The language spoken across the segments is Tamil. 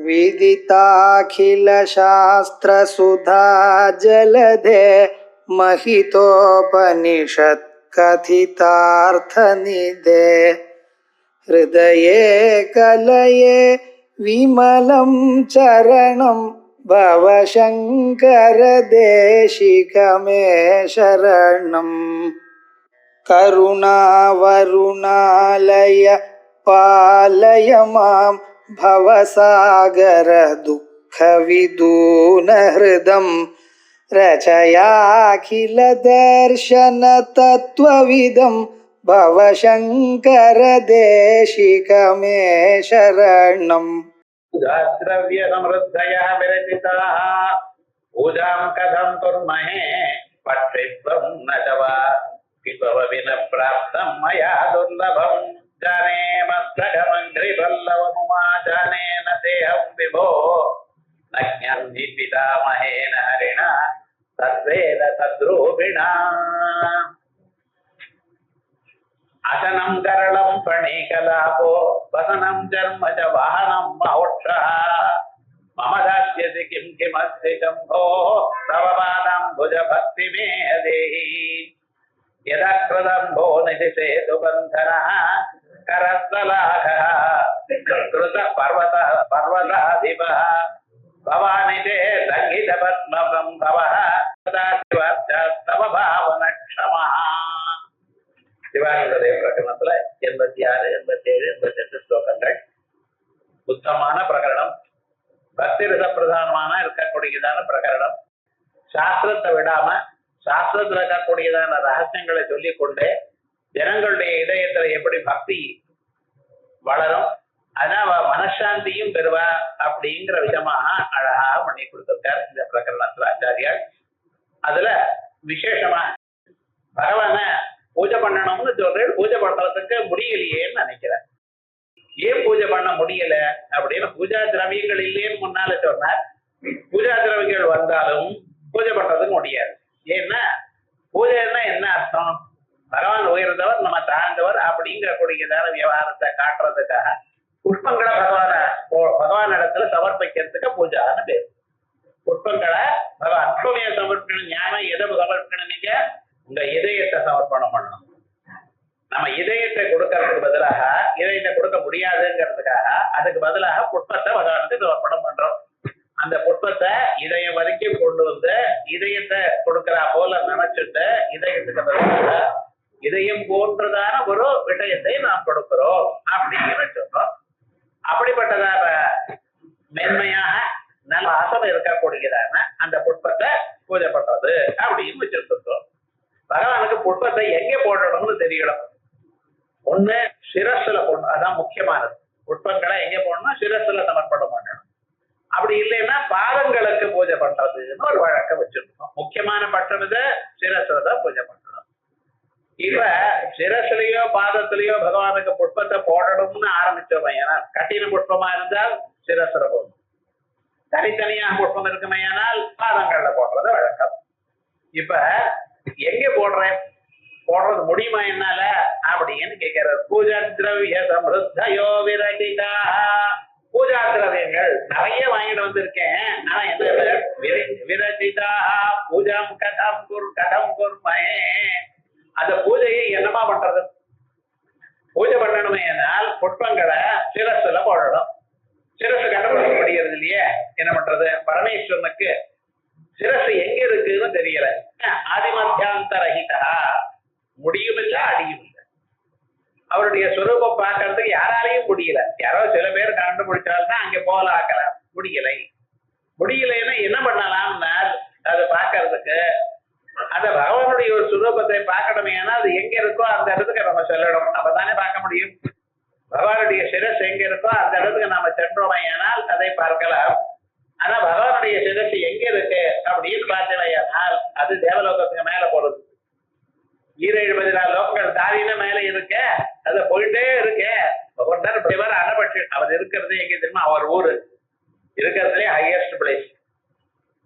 विदिताखिलशास्त्रसुधा जलधे महितोपनिषत् कथितार्थनिधे हृदये कलये विमलं चरणं भवशङ्कर देशिकमे शरणम् करुणावरुणालय पालय मां भवसागर दुःखविदूनहृदं रचयाखिलदर्शन तत्त्वविदं भवशङ्कर देशिकमे शरणम् द्रव्य समृद्धया विरचिताः पूजां कथं कुर्महे पठित्वं न च वा विना प्राप्तं मया दुर्लभं जाने मस्तकमङ्घ्रिपल्लवमुमा जाने न देहं विभो न ज्ञान्ति पितामहेन हरिणा तद्वेद तद्रूपिणा असनं करलं फणीकलापो वसनं जन्म च वाहनं महोक्षः मम दास्यसि किं किमस्ति शम्भो तव पादाम्बुज भक्ति मे देहि यदा कृदम्भो निधिसेतु बन्धनः करस्थलाघः कृतः पर्वताधिपः भवानि ते सङ्गीतपद्मसम्भवः तव भावनक्षमः சிவானந்ததேவ பிரகரணத்துல 86, 87, 88 ஸ்லோகங்கள். உத்தமான பிரகரணம், பக்தி ரச பிரதானமான இருக்கக்கூடியதான பிரகரணம். சாஸ்திரத்தை விடாம சாஸ்திரத்துல இருக்கக்கூடியதான ரகசியங்களை சொல்லிக் கொண்டே ஜனங்களுடைய இதயத்துல எப்படி பக்தி வளரும், அதான் மனசாந்தியும் பெறுவா அப்படிங்கிற விதமாக அழகாக பண்ணி கொடுத்திருக்கார் இந்த பிரகரணத்துல ஆச்சாரியார். அதுல விசேஷமா பகவான பூஜை பண்ணணும்னு சொல்றேன். பூஜை பண்றதுக்கு முடியலையேன்னு நினைக்கிறேன். ஏன் பூஜை பண்ண முடியல அப்படின்னு பூஜா திரவியங்கள் இல்லையேன்னு முன்னால சொன்னார். பூஜா திரவியங்கள் வந்தாலும் பூஜை பண்றதுக்கு முடியாது. ஏன்னா பூஜைன்னா என்ன அர்த்தம்? பகவான் உயர்ந்தவர், நம்ம தாழ்ந்தவர் அப்படிங்கிற கூடியதான விவகாரத்தை காட்டுறதுக்காக புஷ்பங்களை பகவான் இடத்துல சமர்ப்பிக்கிறதுக்கு பூஜான்னு பேர். புஷ்பங்களை அற்பமைய சமர்ப்பணம், ஞானம் எதை சமர்ப்பணம்? நீங்க உங்க இதயத்தை சமர்ப்பணம் பண்ணணும். நம்ம இதயத்தை கொடுக்கறதுக்கு பதிலாக, இதயத்தை கொடுக்க முடியாதுங்கிறதுக்காக அதுக்கு பதிலாக புஷ்பத்தை பகவானுக்கு சமர்ப்பணம் பண்றோம். அந்த புஷ்பத்தை இதயம் வரைக்கும் கொண்டு வந்து இதயத்தை கொடுக்கறா போல நினைச்சுட்டு இதயத்துக்கு பதிலாக இதயம் போன்றதான ஒரு விஷயத்தை நாம் கொடுக்கிறோம் அப்படிங்கிற சொல்றோம். அப்படிப்பட்டதான மென்மையாக நல்ல வாசம் இருக்கக்கூடியதான அந்த புஷ்பத்தை பூஜை பண்றது அப்படின்னு வச்சிருக்கிறோம். பகவானுக்கு புஷ்பத்தை எங்க போடணும்னு தெரியணும். ஒண்ணு சிரஸ்ல போடணும், அதான் முக்கியமானது. புஷ்பங்களை எங்க போடணும்? சிரஸ்ல சமர்ப்பணம் பண்ணணும். அப்படி இல்லைன்னா பாதங்களுக்கு பூஜை பண்றதுன்னு ஒரு வழக்கம் வச்சிருக்கணும். முக்கியமான பட்சம் இது சிரஸ்ல தான் பூஜை பண்ணணும். இப்ப சிரஸ்லயோ பாதத்திலேயோ பகவானுக்கு புஷ்பத்தை போடணும்னு ஆரம்பிச்சோம். ஏன்னா கட்டின புஷ்பமா இருந்தால் சிரஸ்ல போடணும், தனித்தனியாக புஷ்பம் இருக்குமையானால் பாதங்கள்ல போடுறது வழக்கம். இப்ப எங்க போடுறது முடியுமா என்னால அப்படின்னு கேட்கிறார். பூஜா திரவிய சம்ருத்தயோ விரகிதா. பூஜா திரவியங்கள் நிறைய வாங்கிட்டு வந்திருக்கேன், ஆனா என்ன விரகிதா பூஜாம் கதம் குர்மயே. அந்த பூஜையை என்னமா பண்றது? பூஜை பண்ணணுமே ஆனால் புஷ்பங்களை சிரஸ்ல போடணும். சிரசு கண்டுபிடிக்க முடியறது இல்லையே, என்ன பண்றது? பரமேஸ்வரனுக்கு சிரசு எங்க இருக்குன்னு தெரியல. ஆதிமத்தியாந்தரஹிதா, முடியும் இல்ல அடியும் இல்லை. அவருடைய சுரூபம் பார்க்கறதுக்கு யாராலையும் முடியல. யாரோ சில பேர் கண்டுபிடிச்சால்தான் அங்க போல ஆக்கலாம். முடியலைன்னா என்ன பண்ணலாம்னா அதை பார்க்கறதுக்கு அந்த பகவானுடைய ஒரு சுரூபத்தை பார்க்கணுமே. ஏன்னா அது எங்க இருக்கோ அந்த இடத்துக்கு நம்ம சொல்லணும், அப்பதானே பார்க்க முடியும். பகவானுடைய சிரஸ் எங்க இருக்கோ அந்த இடத்துக்கு நாம சென்றோமே ஆனால் அதை பார்க்கலாம். ஆனா பகவானுடைய சிரசு எங்க இருக்கு அப்படின்னு பார்த்தவையானால் அது தேவலோகத்துக்கு மேல போறது. 7-14 லோகங்கள் தாரின மேல இருக்க, அது போயிட்டே இருக்க. அனபட்சி அவர் இருக்கிறது எங்க தெரியுமா? அவர் ஊரு இருக்கிறதுலே ஹையஸ்ட் பிளேஸ்.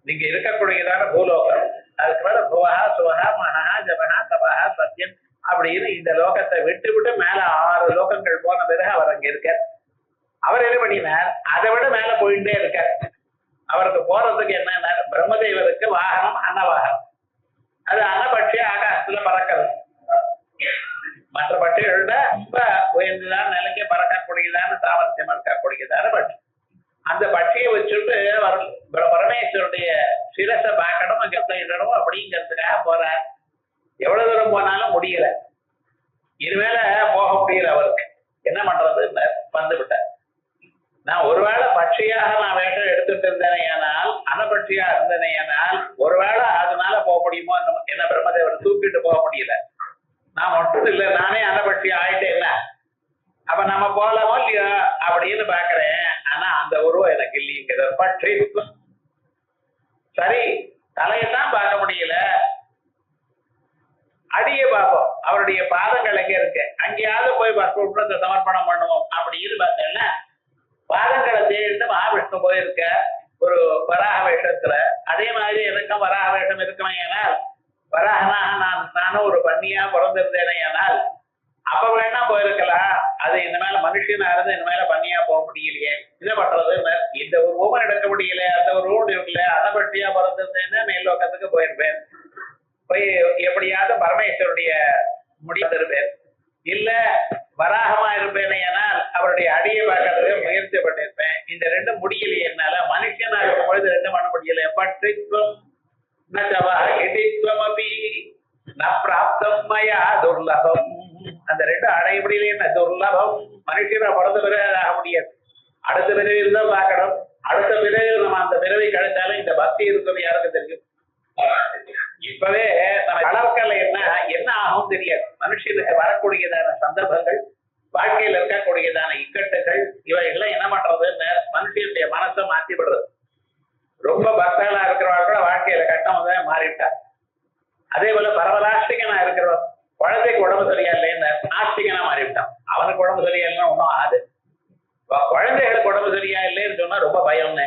நீங்க இருக்கக்கூடியதான பூலோகம். அதுக்கு மேல புவஹா சுவஹா மனஹா ஜபஹா தபஹா சத்தியம் அப்படின்னு இந்த லோகத்தை விட்டு மேல 6 லோகங்கள் போன பிறகு அவர் அங்க இருக்க. அவர் என்ன பண்ணினார், அதை விட மேல போயிட்டே இருக்கார். அவருக்கு போறதுக்கு என்ன, பிரம்மதேவருக்கு வாகனம் அனவாகனம். அது அனபட்சி ஆகாசத்துல பறக்கிறது. மற்ற பட்சிகளோட ரொம்ப உயர்ந்துதான் நிலைக்கு பறக்கக்கூடியதான சாமர்த்தியம் இருக்கக்கூடியதான பட்சி. அந்த பட்சியை வச்சுட்டு பரமேஸ்வருடைய சிரசை பார்க்கணும், அங்க இடணும் அப்படிங்கிறதுக்காக போறார். எவ்வளவு தூரம் போனாலும் முடியல, இனிமேல போக முடியல. அவருக்கு என்ன பண்றது, வந்து விட்டார். நான் ஒருவேளை பட்சியாக நான் வேஷம் எடுத்துட்டு இருந்தேனையானால், அனபட்சியா இருந்தேனையானால், ஒருவேளை அதனால போக முடியுமோ என்ன, பிரம்மதேவர் தூக்கிட்டு போக முடியல. நான் மட்டும் இல்லை, நானே அனபட்சி ஆயிட்டேன். அப்ப நம்ம போலாமோ இல்லையா அப்படின்னு பாக்குறேன். ஆனா அந்த உருவம் எனக்கு இல்லைங்கிற பற்றி சரி, தலையத்தான் பார்க்க முடியல, அடிய பார்ப்போம். அவருடைய பாதங்கள் எங்க இருக்கு, அங்கேயாவது போய் பக்த சமர்ப்பணம் பண்ணுவோம் அப்படின்னு பார்த்தேன்னா, பாதங்களை தேடிட்டு மகாவிஷ்ணு போயிருக்க ஒரு வராக வேஷத்துல. அதே மாதிரி எனக்கும் வராக வேஷம் இருக்கணும். ஏனால் வராகனாக நானும் ஒரு பன்னியா பிறந்திருந்தேனே, ஆனால் அப்ப வேணா போயிருக்கலாம். அது இந்த மேல மனுஷனா இருந்து இந்த மேல பன்னியா போக முடியலையே, என்ன பண்றது, இந்த ஒரு ரூமன் எடுக்க முடியல, அந்த ஒரு ரூம் இல்ல, அதை பற்றியா பிறந்திருந்தேன்னா மேல்லோக்கத்துக்கு போயிருப்பேன். போய் எப்படியாவது பரமேஸ்வருடைய முடிந்திருப்பேன். இல்ல வராகமா இருப்பேனே, ஆனால் அவருடைய அடியை பார்க்கறதுக்கு முயற்சி பண்ணிருப்பேன். இந்த ரெண்டும் முடியலையே என்னால. மனுஷனா இருக்கும் பொழுது ரெண்டும் பண்ண முடியல. பற்றித்வம் நவஹிதித்வமபி நப்ராப்தம் மயா துர்லபம். அந்த ரெண்டு அடைய முடியல, என்ன துர்லபம். மனுஷனை பிறந்த பிறகு ஆக முடியாது, அடுத்த பிறவியில் தான் பார்க்கணும். அடுத்த பிறகு நம்ம அந்த பிறவை கிடைச்சாலும் இந்த பக்தி இருக்கிறது யாருக்கு தெரியும். இப்பவே நம்ம வளர்க்கல என்ன ஆகும் தெரியாது. மனுஷனுக்கு வரக்கூடியதான சந்தர்ப்பங்கள், வாழ்க்கையில இருக்கக்கூடியதான இக்கட்டுகள், இவைகள்லாம் என்ன பண்றது, மனுஷனுடைய மனசை மாற்றி விடுறது. ரொம்ப பக்தர்களா இருக்கிறவங்க கூட வாழ்க்கையில கட்டம் வந்து மாறிவிட்டா. அதே போல பரவலாஷ்டிகனா இருக்கிறவன் குழந்தைக்கு உடம்பு சரியா இல்லைன்னு ஆஸ்திகனா மாறிவிட்டான். அவனுக்கு உடம்பு சரியா இல்லைன்னா ஒன்றும் ஆகுது. குழந்தைகளுக்கு உடம்பு சரியா இல்லைன்னு சொன்னா ரொம்ப பயம்னு,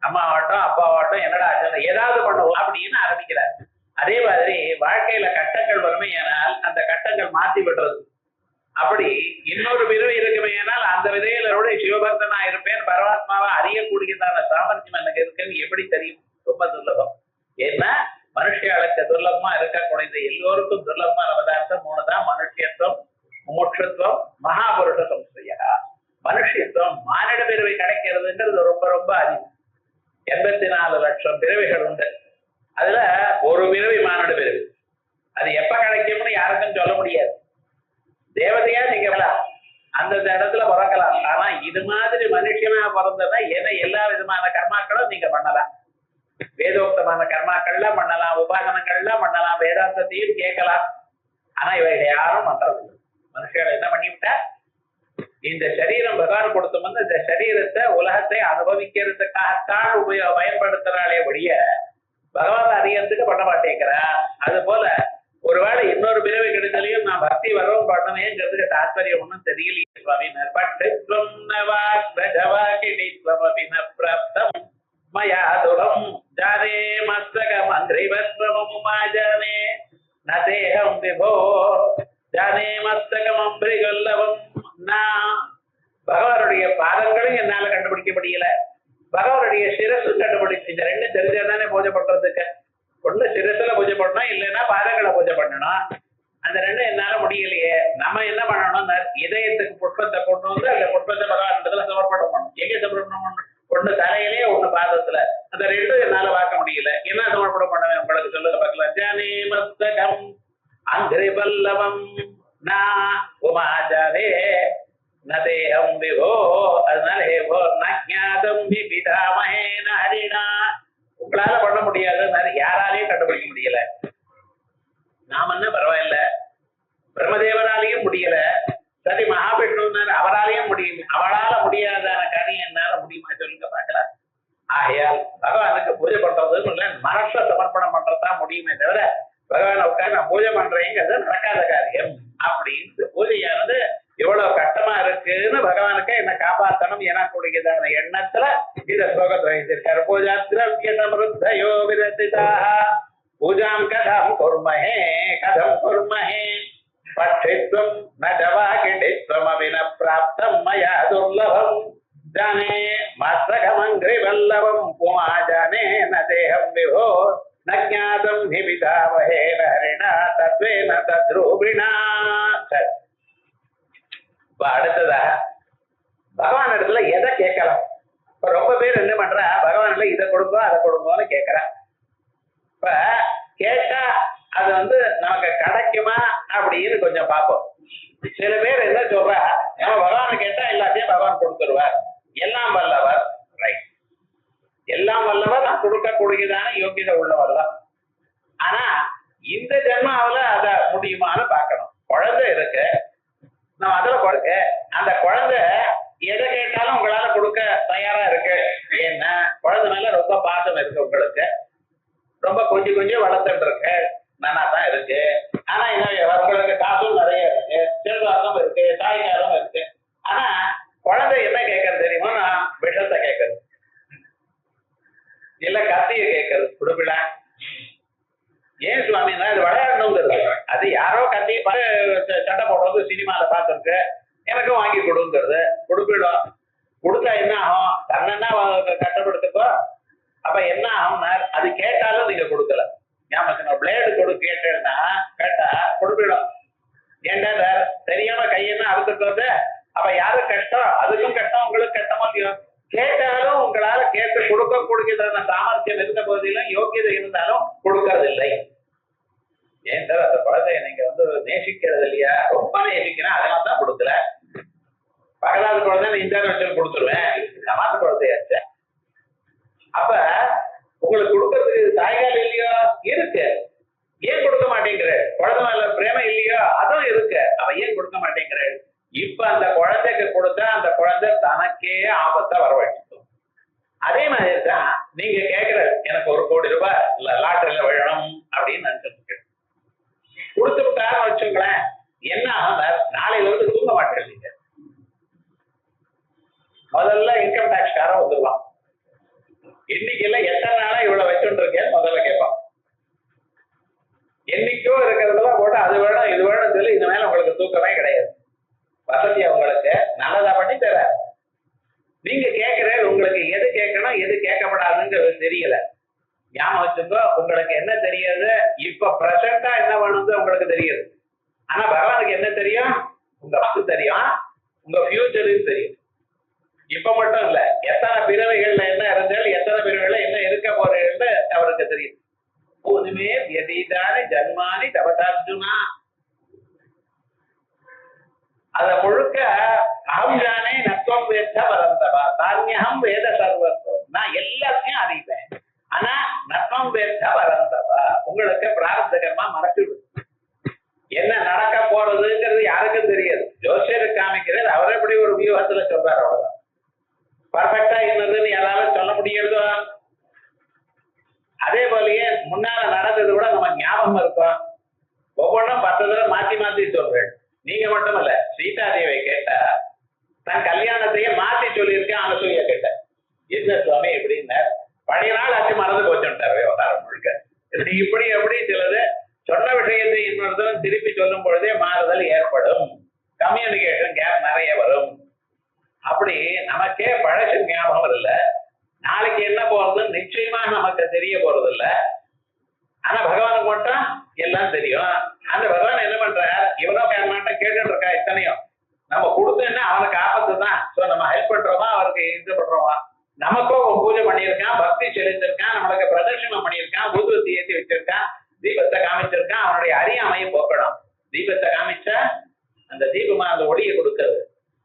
அம்மாவாட்டும் அப்பாவாட்டும் என்னடா ஏதாவது பண்ணுவோம் அப்படின்னு ஆரம்பிக்கிறார். அதே மாதிரி வாழ்க்கையில கட்டங்கள் வறுமை ஏனால் அந்த கட்டங்கள் மாற்றி விடுறது. அப்படி இன்னொரு விதவை இருக்குமே, ஆனால் அந்த விதையிலோட சிவபக்தனா இருப்பேன், பரமாத்மாவை அறியக்கூடியதான சாமர்த்தியம் எனக்கு இருக்குன்னு எப்படி தெரியும்? ரொம்ப துர்லபம். ஏன்னா மனுஷியாளுக்கு துர்லபமா இருக்கக்கூடியது, எல்லோருக்கும் துர்லபமான பதார்த்தம் மூணு தான்: மனுஷத்துவம், முமுட்சத்துவம், மகாபுருஷ சம்ஸ்ரயா. மனுஷத்துவம் மானிட பிறவை கிடைக்கிறதுங்கிறது ரொம்ப ரொம்ப அதிகம். 84 லட்சம் பிறவைகள் உண்டு. அதுல ஒரு பிறவி மானிட பிறவி. அது எப்ப கிடைக்கும்னு யாருக்கும் சொல்ல முடியாது. தேவதையா நீங்க அந்தந்த இடத்துல பிறக்கலாம். ஆனா இது மாதிரி மனுஷனா பிறந்ததா ஏன்னா எல்லா விதமான கர்மாக்களும் நீங்க பண்ணலாம். வேதோக்தமான கர்மாக்கள்லாம் பண்ணலாம், உபாசனங்கள்லாம் பண்ணலாம், வேதாந்தத்தையும் கேட்கலாம். ஆனா இவைகள் யாரும் பண்றது. மனுஷர்கள் என்ன பண்ணிவிட்டா, இந்த சரீரம் பகவான் கொடுத்தோம்னு இந்த சரீரத்தை உலகத்தை அனுபவிக்கிறதுக்காகத்தான் பயன்படுத்துறாளே ஒழிய பகவான் அறியறதுக்கு பண்ண மாட்டேங்கிறா. அது போல ஒருவேளை இன்னொரு பிறவை கிடைத்தாலையும் நான் பக்தி வரவும் பண்ணவேங்கிறதுக்கு தாத்பரியம் ஒன்றும் தெரியலையே சுவாமினர். பட்டுத்வம் நவாக்கிடித்வமபினப்ராப்தம் மயாதுரம் ஜானே மஸ்தகம் அந்திரிவத்வமமுமாஜானே நதேகம் விபோ ஜானே மஸ்தகம் அம்பிரிகல்லவம். நான் பகவானுடைய பாதங்களையும் என்னால கண்டுபிடிக்க முடியல, பகவானுடைய சிரசு கண்டுபிடிச்சு. இந்த ரெண்டு தெரிஞ்சாதானே பூஜை பண்றதுக்கு. ஒண்ணு சிரசுல பூஜை பண்ணணும், இல்லைன்னா பாதங்களை பூஜை பண்ணணும். அந்த ரெண்டும் என்னால முடியலையே. நம்ம என்ன பண்ணணும், இதயத்துக்கு புஷ்பத்தை கொண்டு வந்து அந்த புஷ்பத்தை பகவான் சமர்ப்பணம் பண்ணணும். எங்க சமர்ப்பணம் பண்ணணும்? ஒண்ணு தலையிலே, ஒண்ணு பாதத்துல. அந்த ரெண்டும் என்னால பார்க்க முடியல. என்ன சமர்ப்பணம் பண்ணுவேன் உங்களுக்கு சொல்லுங்க பார்க்கலாம். ஜானே மஸ்தகம் அங்கிரிபல்லவம் நா உமாஜானே நதேகம் விபோ. அதனால ஹேவோ நஞாதம் பிதாமஹேன ஹரிணா. உங்களால பண்ண முடியாது, யாராலையும் கண்டுபிடிக்க முடியல. நாம என்ன பரவாயில்ல, பிரம்மதேவராலையும் முடியல. சரி மகாவிஷ்ணு அவராலையும் முடியும். அவளால முடியாதான காரியம் என்னால முடியுமா சொல்லுங்க பார்க்கலாம். ஆகையால் பகவானுக்கு பூஜை பண்றதுன்னு இல்லை, மனசை சமர்ப்பணம் பண்றதுதான் முடியுமே தவிர பகவானை உட்காந்து நான் பூஜை பண்றேங்கிறது நடக்காத காரியம். அப்படின்னு பூஜையானது எவ்வளவு கஷ்டமா இருக்குன்னு பகவானுக்கு என்ன காப்பாற்றணும் எனக்கூடியதான எண்ணத்துல இந்த ஸ்லோகத்தை வைத்திருக்காரு. பூஜாத்திரவிய சமருத்தயோ விரதிதாக பூஜாம் கதம் குர்மஹே கதம் குர்மஹே பட்சித்வம் ந ஜவாகிடித்வம் அபின பிராப்தம் மயா துர்லபம். जाने मस्तकमंग्रि वल्लभम पुमा जाने न देहम विभो न ज्ञातम हि पितामहे हरिणा तत्वेन तद्रूपिणा. சரி, இப்ப அடுத்ததா பகவான் இடத்துல எதை கேட்கலாம்? இப்ப ரொம்ப பேர் என்ன பண்றா, பகவான்ல இதை கொடுங்க அதை கொடுங்கன்னு கேட்கறா. இப்ப கேட்டா அது நமக்கு கிடைக்குமா அப்படின்னு கொஞ்சம் பார்ப்போம். சில பேர் என்ன சொல்றா, நம்ம பகவான் கேட்டா எல்லாத்தையும் பகவான் கொடுத்துருவார், எல்லாம் வல்லவர். ரைட், எல்லாம் வல்லவர், நான் கொடுக்கக்கூடியதான யோகியதை உள்ளவர் தான். ஆனா இந்த ஜென்மாவில அத முடியுமான்னு பார்க்கணும். குழந்தை இருக்கு, நம்ம அதுல கொடுக்க, அந்த குழந்தை எதை கேட்டாலும் உங்களால கொடுக்க தயாரா இருக்கு. ஏன்னா குழந்தை மேல ரொம்ப பாசம் இருக்கு, உங்களுக்கு ரொம்ப கொஞ்சம் கொஞ்சம் வளர்த்துட்டு இருக்கு, நல்லா தான் இருக்கு. ஆனா உங்களுக்கு காசும் நிறைய இருக்கு, செல்வாக்கம் இருக்கு, தாய்க்காரம் இருக்கு. ஆனா குழந்தை என்ன கேட்கறது தெரியுமா? நான் விஷத்தை கேட்கறது, இல்ல கத்திய கேட்கறது. கொடுப்பிடா ஏன் சுவாமின்னா அது விளையாடணுங்கிறது. அது யாரோ கத்தி சண்டை போடுறது சினிமால பார்த்துருக்கு, எனக்கும் வாங்கி கொடுங்கிறது. கொடுப்பிடும். கொடுத்தா என்ன ஆகும்? தன்னா கஷ்டப்படுத்துக்கோ. அப்ப என்ன ஆகும்னா அது கேட்டாலும் நீங்க கொடுக்கல. ஞாபகம், பிளேடு கொடு கேட்டேன்னா கேட்டா கொடுப்பிடும். ஏன்டா தெரியாம கையென்ன அறுத்துட்டு அப்ப யாரும் கஷ்டம், அதுக்கும் கஷ்டம், உங்களுக்கு கஷ்டமா கேட்டாலும் உங்களால கேட்டு கொடுக்க கொடுக்கிற சாமர்த்தியம் இருந்த போதிலும் யோகியதை இருந்தாலும் கொடுக்கறது இல்லை. ஏன் சார் அந்த குழந்தைய நீங்க நேசிக்கிறது இல்லையா? ரொம்ப நேசிக்கிறேன், அதெல்லாம் தான் கொடுக்கல. பகலாவது குழந்தை இன்டர்நேஷனல் கொடுத்துருவேன், சமாத குழந்தையாச்ச. அப்ப உங்களுக்கு கொடுக்கறதுக்கு தாய்கால் இல்லையோ? இருக்கு. ஏன் கொடுக்க மாட்டேங்கிற? குழந்தை மேல பிரேம இல்லையோ? அதுவும் இருக்கு. அவ ஏன் கொடுக்க மாட்டேங்கிற? இப்ப அந்த குழந்தைக்கு கொடுத்தா அந்த குழந்தை தனக்கே ஆபத்தை வரவழைச்சிடும். அதே மாதிரி தான் நீங்க கேட்கிற, எனக்கு 1 கோடி ரூபாய் லாட்டரியில விழணும் அப்படின்னு நினைச்சிருக்கு. கொடுத்து விட்டாருன்னு வச்சுங்களேன், என்ன ஆகும்? நாளையில தூங்க மாட்டேங்க. முதல்ல இன்கம் டாக்ஸ் காரம் வந்துருவான். இன்னைக்கு எல்லாம் எத்தனை நாளா இவ்வளவு வச்சுட்டு இருக்கேன் முதல்ல கேட்பான். என்னைக்கோ இருக்கிறதெல்லாம் போட்டு அது வேணும் இது வேணும் சொல்லி இந்த மேல உங்களுக்கு தூக்கமே கிடையாது. வசதியா உங்களுக்கு நல்லதா பண்ணி தர. நீங்க கேட்கறது உங்களுக்கு எது கேட்கணும் எது கேட்கப்படாதுங்கிறது தெரியல. ஞாபகம் வச்சுக்கோ, உங்களுக்கு என்ன தெரியாது? இப்ப பிரசண்டா என்ன வேணும்னு உங்களுக்கு தெரியுது. ஆனா பகவானுக்கு என்ன தெரியும்? உங்க பத்து தெரியும், உங்க ஃபியூச்சரும் தெரியும். இப்ப மட்டும் இல்ல, எத்தனை பிறவைகள்ல என்ன இருந்தாலும் எத்தனை பிறவைகள்ல என்ன இருக்க போறேன்னு அவருக்கு தெரியும். போதுமே எதீதானி ஜன்மானி தபதார்ஜுனா. அத முழுக்க அகம் ஜானே நத்வம் வேத பரந்தபா தான்யகம் வேத சர்வஸ்வம். நான் எல்லாத்தையும் அறிவேன், ஆனா நத்வம் வேத பரந்தபா. உங்களுக்கு பிராரப்தகமா மறைச்சுடு. என்ன நடக்க போறதுங்கிறது யாருக்கும் தெரியாது. ஜோசியருக்கு காமிக்கிறது அவர் எப்படி ஒரு வியூகத்துல சொல்றாரு, அவ்வளவுதான். பர்ஃபெக்டா என்னதுன்னு யாராலும் சொல்ல முடியறதோ? அதே போலயே முன்னால நடந்தது கூட நம்ம ஞாபகம் இருக்கும். ஒவ்வொன்றும் 10 தடவை மாத்தி மாத்தி சொல்றேன். நீங்க மட்டும் இல்ல, சீதாதேவியை கேட்டா தன் கல்யாணத்தையே மாத்தி சொல்லியிருக்கேன். அனசூயா கேட்ட, என்ன சுவாமி எப்படின்னு பழைய நாள் ஆச்சு மறந்து போச்சுட்டாரு விவகாரம் முழுக்க. இப்படி எப்படி சிலது சொன்ன விஷயத்தை இன்னொருத்தரும் திருப்பி சொல்லும் பொழுதே மாறுதல் ஏற்படும், கம்யூனிகேஷன் கேப் நிறைய வரும். அப்படி நமக்கே பழசு ஞாபகம் இல்லை, நாளைக்கு என்ன போறதுன்னு நிச்சயமா நமக்கு தெரிய போறது இல்லை. ஆனா பகவானுக்கு மட்டும் எல்லாம் தெரியும். அந்த பகவான் என்ன பண்றார்? இவனோ மாட்டம் கேட்டுட்டு இருக்கா இத்தனையும். நம்ம கொடுத்தோன்னா அவனுக்கு ஆபத்து தான். சோ நம்ம ஹெல்ப் பண்றோமா, அவருக்கு இது பண்றோமா? நமக்கும் பூஜை பண்ணியிருக்கான், பக்தி செலுத்திருக்கான், நம்மளுக்கு பிரதர்ஷனம் பண்ணியிருக்கான், ஊதுவத்தி ஏற்றி வச்சிருக்கான், தீபத்தை காமிச்சிருக்கான். அவனுடைய அறியாமையை போக்கணும். தீபத்தை காமிச்சா அந்த தீபமா அந்த ஒளியை கொடுக்கிறது.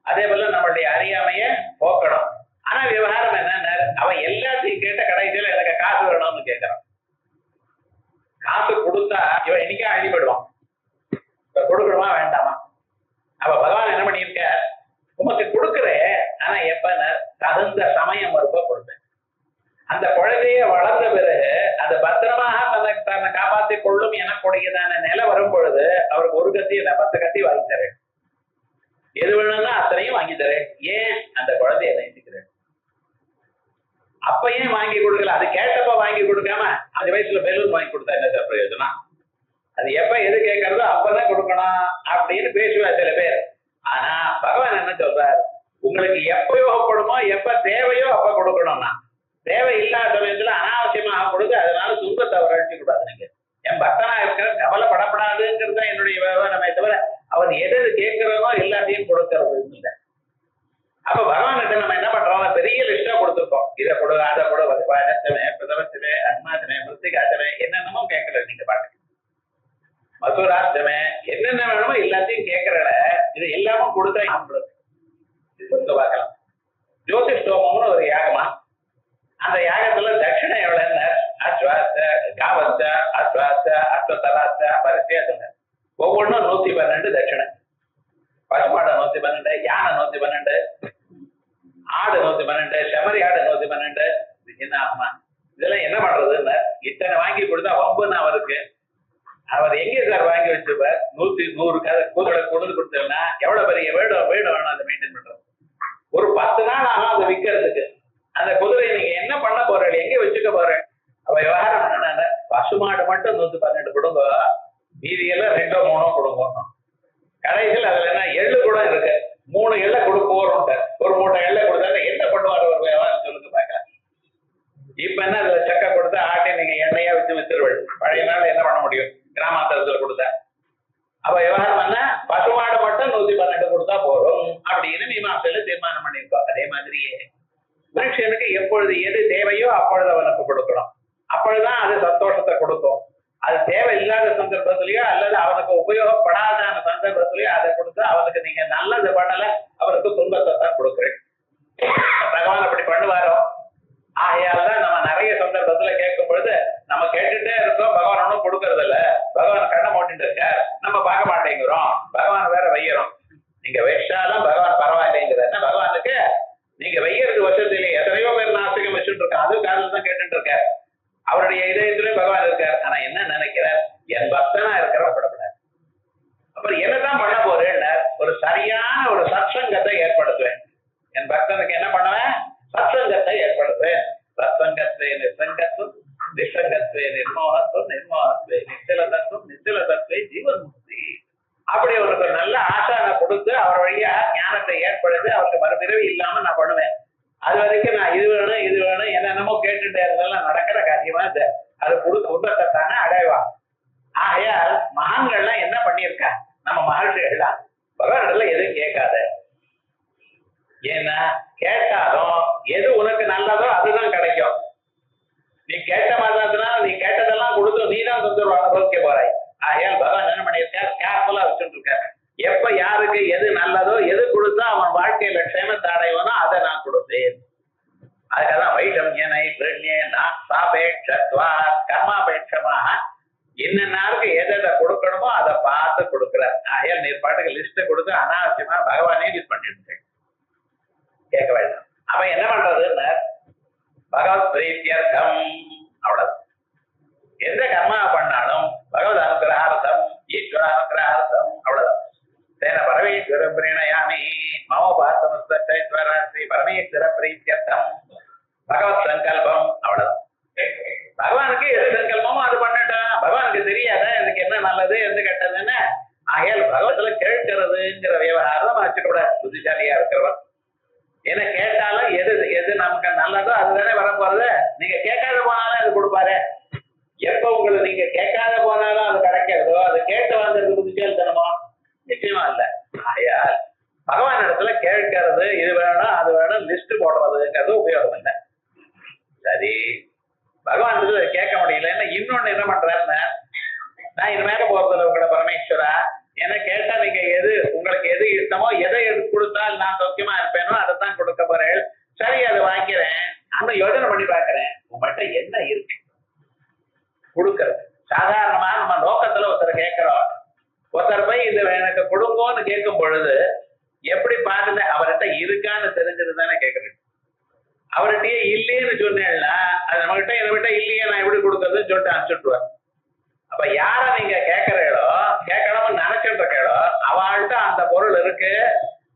அதே போல நம்மளுடைய அறியாமைய போக்கணும். ஆனா விவகாரம் என்ன, அவன் எல்லாத்தையும் கேட்ட கடைசியில எனக்கு காசு வேணும்னு கேட்கறான். காசு கொடுத்தா இவன் இன்னைக்கே அழிபடுவான். கொடுக்கணுமா வேண்டாமா? அவ பகவான் என்ன பண்ணியிருக்க, உமக்கு கொடுக்குற, ஆனா எப்ப தகுந்த சமயம் இருப்ப கொடுப்பேன். அந்த குழந்தைய வளர்ந்த பிறகு அது பத்திரமாக தன்னை காப்பாற்றிக் கொள்ளும் எனக்குடையதான நிலை வரும் பொழுது அவருக்கு 1 கத்தி இல்ல 10 கத்தி வாங்கி தரேன். எது வேணும்னா அத்தனையும் வாங்கி தரேன். ஏன்? அந்த குழந்தைய நினைச்சுக்கிறேன். அப்ப ஏன் வாங்கி கொடுக்கல? அது கேட்டப்ப வாங்கி கொடுக்காம 5 வயசுல பெலூன் வாங்கி கொடுத்தா என்ன சார் பிரயோஜனம்? அது எப்ப எது கேட்கறதோ அப்பதான் கொடுக்கணும் அப்படின்னு பேசுவார் சில பேர். ஆனா பகவான் என்ன சொல்றார்? உங்களுக்கு எப்ப உபயோகப்படுமோ எப்ப தேவையோ அப்ப கொடுக்கணும்னா, தேவை இல்லாத சமயத்துல அனாவசியமாக கொடுத்து அதனால துன்பத்தை வரவழைக்க கூடாது. நீங்க என் பக்தனா இருக்கிற கவலைப்படப்படாதுங்கிறது தான் என்னுடைய விவகாரமே தவிர அவர் எது கேட்கிறதோ எல்லாத்தையும் கொடுக்கறது இல்லை. அப்ப பகவானுக்கு நம்ம என்ன பண்றோம், பெரிய லிஸ்டா கொடுத்துருக்கோம். இதை கொடு, அதை கொடு, வசிப்பாதமே, பிரதவசமே, அன்மாதமே, மிருத்திகாசமே, என்னென்னமோ கேட்கறது நீங்க பாட்டுக்கு. மதுராஷ்டமே, என்னென்ன வேணுமோ எல்லாத்தையும் கேட்கறத இது எல்லாமும் கொடுத்தா பார்க்கலாம். ஜோதிஷ்டோமம்னு ஒரு யாகமா, அந்த யாகத்துல தட்சிணை எவ்வளவுன்னு அஸ்வாச, காவச, அஸ்வாச, அஸ்வதராச, பரிசையா சொன்னார். ஒவ்வொன்றும் 112 தட்சிணை. பசுமாடை 112, யானை 112, ஆடு 112, செமரி ஆடு 112. என்ன ஆகுமா, இதெல்லாம் என்ன பண்றதுன்னு இத்தனை வாங்கி கொடுத்தா வம்புன்னு அவருக்கு. அவர் எங்கே சார் வாங்கி வச்சிருப்பார்? 100 குதிரை கொடுத்து கொடுத்தோம்னா எவ்வளவு பெரிய வீடு வேணும் அதை மெயின்டைன் பண்றது. ஒரு 10 நாள் ஆகும் அதை விற்கிறதுக்கு. அந்த குதிரையை நீங்க என்ன பண்ண போறீங்க, எங்க வச்சுக்க போறேன்? அவ விவகாரம் என்னன்னா, பசுமாடு மட்டும் 112 கொடுங்க, மீதியெல்லாம் 2 3 கொடுங்க. கடைசியில் அதுல என்ன எள்ளு கூட இருக்கு, 3 எள்ளை கொடுப்போம். ஒரு 3 எள்ளை கொடுத்தா என்ன பண்ணுவார் ஒரு விவகாரம் சொல்லுங்க பார்க்கலாம். இப்ப என்ன அதுல சக்கை கொடுத்தா ஆட்டை நீங்க எண்ணெயா வச்சு வித்துருவீங்க. பழைய நாள் என்ன பண்ண முடியும் கிராமாந்தரத்துல கொடுத்தா? அப்ப விவகாரம் என்ன, பசுமாடு மட்டும் 112 கொடுத்தா போறோம் அப்படின்னு மீமாசையில தீர்மானம் பண்ணியிருக்கோம். அதே மாதிரியே மனுஷனுக்கு எப்பொழுது எது தேவையோ அப்பொழுது அவனுக்கு கொடுக்கணும். அப்பொழுதுதான் அது சந்தோஷத்தை கொடுக்கும். அது தேவை இல்லாத சந்தர்ப்பத்திலயோ அல்லது அவனுக்கு உபயோகப்படாத சந்தர்ப்பத்திலயோ அதை கொடுத்து அவனுக்கு நீங்க நல்லது பண்ணல, அவருக்கு துன்பத்தை தான் கொடுக்குறேன். பகவான் அப்படி பண்ணுவாரோ? ஆகையால்தான் நம்ம நிறைய சந்தர்ப்பத்துல கேட்கும் பொழுது நம்ம கேட்டுட்டே இருக்கோம், பகவான் ஒன்றும் கொடுக்கறது இல்ல, பகவான் கண்ணை மூட்டிட்டு இருக்க, நம்ம பார்க்க மாட்டேங்கிறோம், பகவான் வேற வைக்கிறோம். நீங்க வச்சாலும் பகவான் பரவாயில்லைங்கிறது என்ன, பகவானுக்கு நீங்க வைக்கிறது வசதியிலே எத்தனையோ பேர் நாஸ்திகம் வச்சுட்டு இருக்கான், அதுவும் காரணம் தான் கேட்டுட்டு இருக்காரு. அவருடைய இதயத்திலே பகவான் இருக்கார். ஆனா என்ன நினைக்கிறார், என் பக்தனா இருக்கிறப்படப்படாது. அப்புறம் என்னதான் பண்ண போறேன், ஒரு சரியான ஒரு சத்சங்கத்தை ஏற்படுத்துவேன். என் பக்தனுக்கு என்ன பண்ணுவேன், சத்சங்கத்தை ஏற்படுத்துவேன். சத்சங்கத்தை நிசங்கத்துவம், நிசங்கத்தை நிர்மோகத்துவம், நிர்மோகத்துவ நிச்சலதத்துவம், நிச்சலதத்துவ ஜீவன்முக்தி. அப்படி அவருக்கு நல்ல ஆசானை கொடுத்து அவர் வழியா ஞானத்தை ஏற்படுத்தி அவருக்கு மறுபிறவி இல்லாம நான் பண்ணுவேன். அது வரைக்கும் நான் இது வேணும் இது வேணும் என்னென்னமோ கேட்டுட்டே இருந்தாலும் நடக்கிற காரியமா அது கொடுத்து உண்பத்தை தானே அடைவான். ஆகையால் மகான்கள்லாம் என்ன பண்ணியிருக்காங்க, நம்ம மகர்ஷிகள்லாம் பகவான்ல எதுவும் கேட்காத, ஏன்னா கேட்டாலும் எது உனக்கு நல்லதோ அதுதான் கிடைக்கும். நீ கேட்ட மாதிரினால நீ கேட்டதெல்லாம் கொடுத்து நீ தான் தொந்தரவு அனுபவிக்க போறாய். ஆகையால் பகவான் என்ன பண்ணியிருக்காரு, கேர்ஃபுல்லா வச்சுட்டு இருக்காரு. எப்ப யாருக்கு எது நல்லதோ எது கொடுத்தா அவன் வாழ்க்கையில க்ஷேமத்தை அடைவனோ அதை நான் கொடுத்தேன். அதுக்காதான் வைஷம்யனை சாபேட்சத்வா கர்மாபேட்சமாக என்னென்னாருக்கு எதை கொடுக்கணுமோ அதை பார்த்து கொடுக்குறார். ஆகையால் நீர் பாட்டுக்கு லிஸ்ட் கொடுத்து அனாவசியமா பகவானே இது பண்ணிட்டு கேட்க வேண்டாம். அவன் என்ன பண்றதுன்னு பகவத் பிரீத்தியர்த்தம், அவ்வளவு. எந்த கர்மா பண்ணாலும் பகவத் அனுகிரகார்த்தம், ஈஸ்வர அனுகிரகார்த்தம், அவ்வளவுதான். தேன பரமேஸ்வர பிரணயாமி மமோபாசமஸ்தீஸ்வர ஸ்ரீ பரமேஸ்வர பிரீத்தியர்த்தம் பகவத் சங்கல்பம், அவ்வளவுதான். பகவானுக்கு எது சங்கல்பமோ அது பண்ணட்டும், பகவானுக்கு தெரியாத எனக்கு என்ன நல்லது எது கெட்டதுன்னு. ஆகையால் பகவத்துல கேட்கிறதுங்கிற விவகாரம் வச்சுக்கூடாது புத்திசாலியா இருக்கிறவன். ஏன்னா கேட்டாலும் எது எது நமக்கு நல்லதோ அதுதானே வரப்போறது. நீங்க கேட்காத போனாலும் அது கொடுப்பாரு. எப்ப உங்களுக்கு நீங்க கேட்காத போனாலும் அது கிடைக்கிறதோ அது கேட்டு வந்தது புத்திசாலித்தனமோ? நிச்சயமா இல்ல. ஆகையால் பகவான் இடத்துல கேட்கறது இது வேணும் அது வேணும் லிஸ்ட் போடுறதுங்கிறது உபயோகம் இல்லை. சரி, பகவான் கேட்க முடியலன்னா இன்னொன்னு என்ன பண்றாருன்னா, நான் இது மேல போறது உங்களோட பரமேஸ்வரா, என்ன கேட்டா நீங்க எது உங்களுக்கு எது இஷ்டமோ எதை கொடுத்தால் நான் சௌக்கியமா இருப்பேனோ அதைத்தான் கொடுக்க போறேன். சரி, அதை வாங்கிறேன், அந்த யோஜனை பண்ணி பாக்குறேன், உங்கள்கிட்ட என்ன இருக்கு கொடுக்கறது. சாதாரணமா நம்ம நோக்கத்துல ஒருத்தர் கேட்கிறோம், ஒருத்தர் போய் இது எனக்கு கொடுங்கோன்னு கேட்கும் பொழுது எப்படி பாருங்க அவர்கிட்ட இருக்கான்னு தெரிஞ்சது தானே கேட்கறேன். அவர்கிட்டயே இல்லைன்னு சொன்னேன்னா அது நம்மகிட்ட என்னகிட்ட இல்லையே நான் எப்படி கொடுக்கறதுன்னு சொல்லிட்டு அனுப்பிச்சுட்டுருவார். அப்ப யார நீங்க கேட்கிறீங்களோ கேட்கணும்னு நினைச்சுட்டு இருக்கீங்களோ அவள்கிட்ட அந்த பொருள் இருக்கு,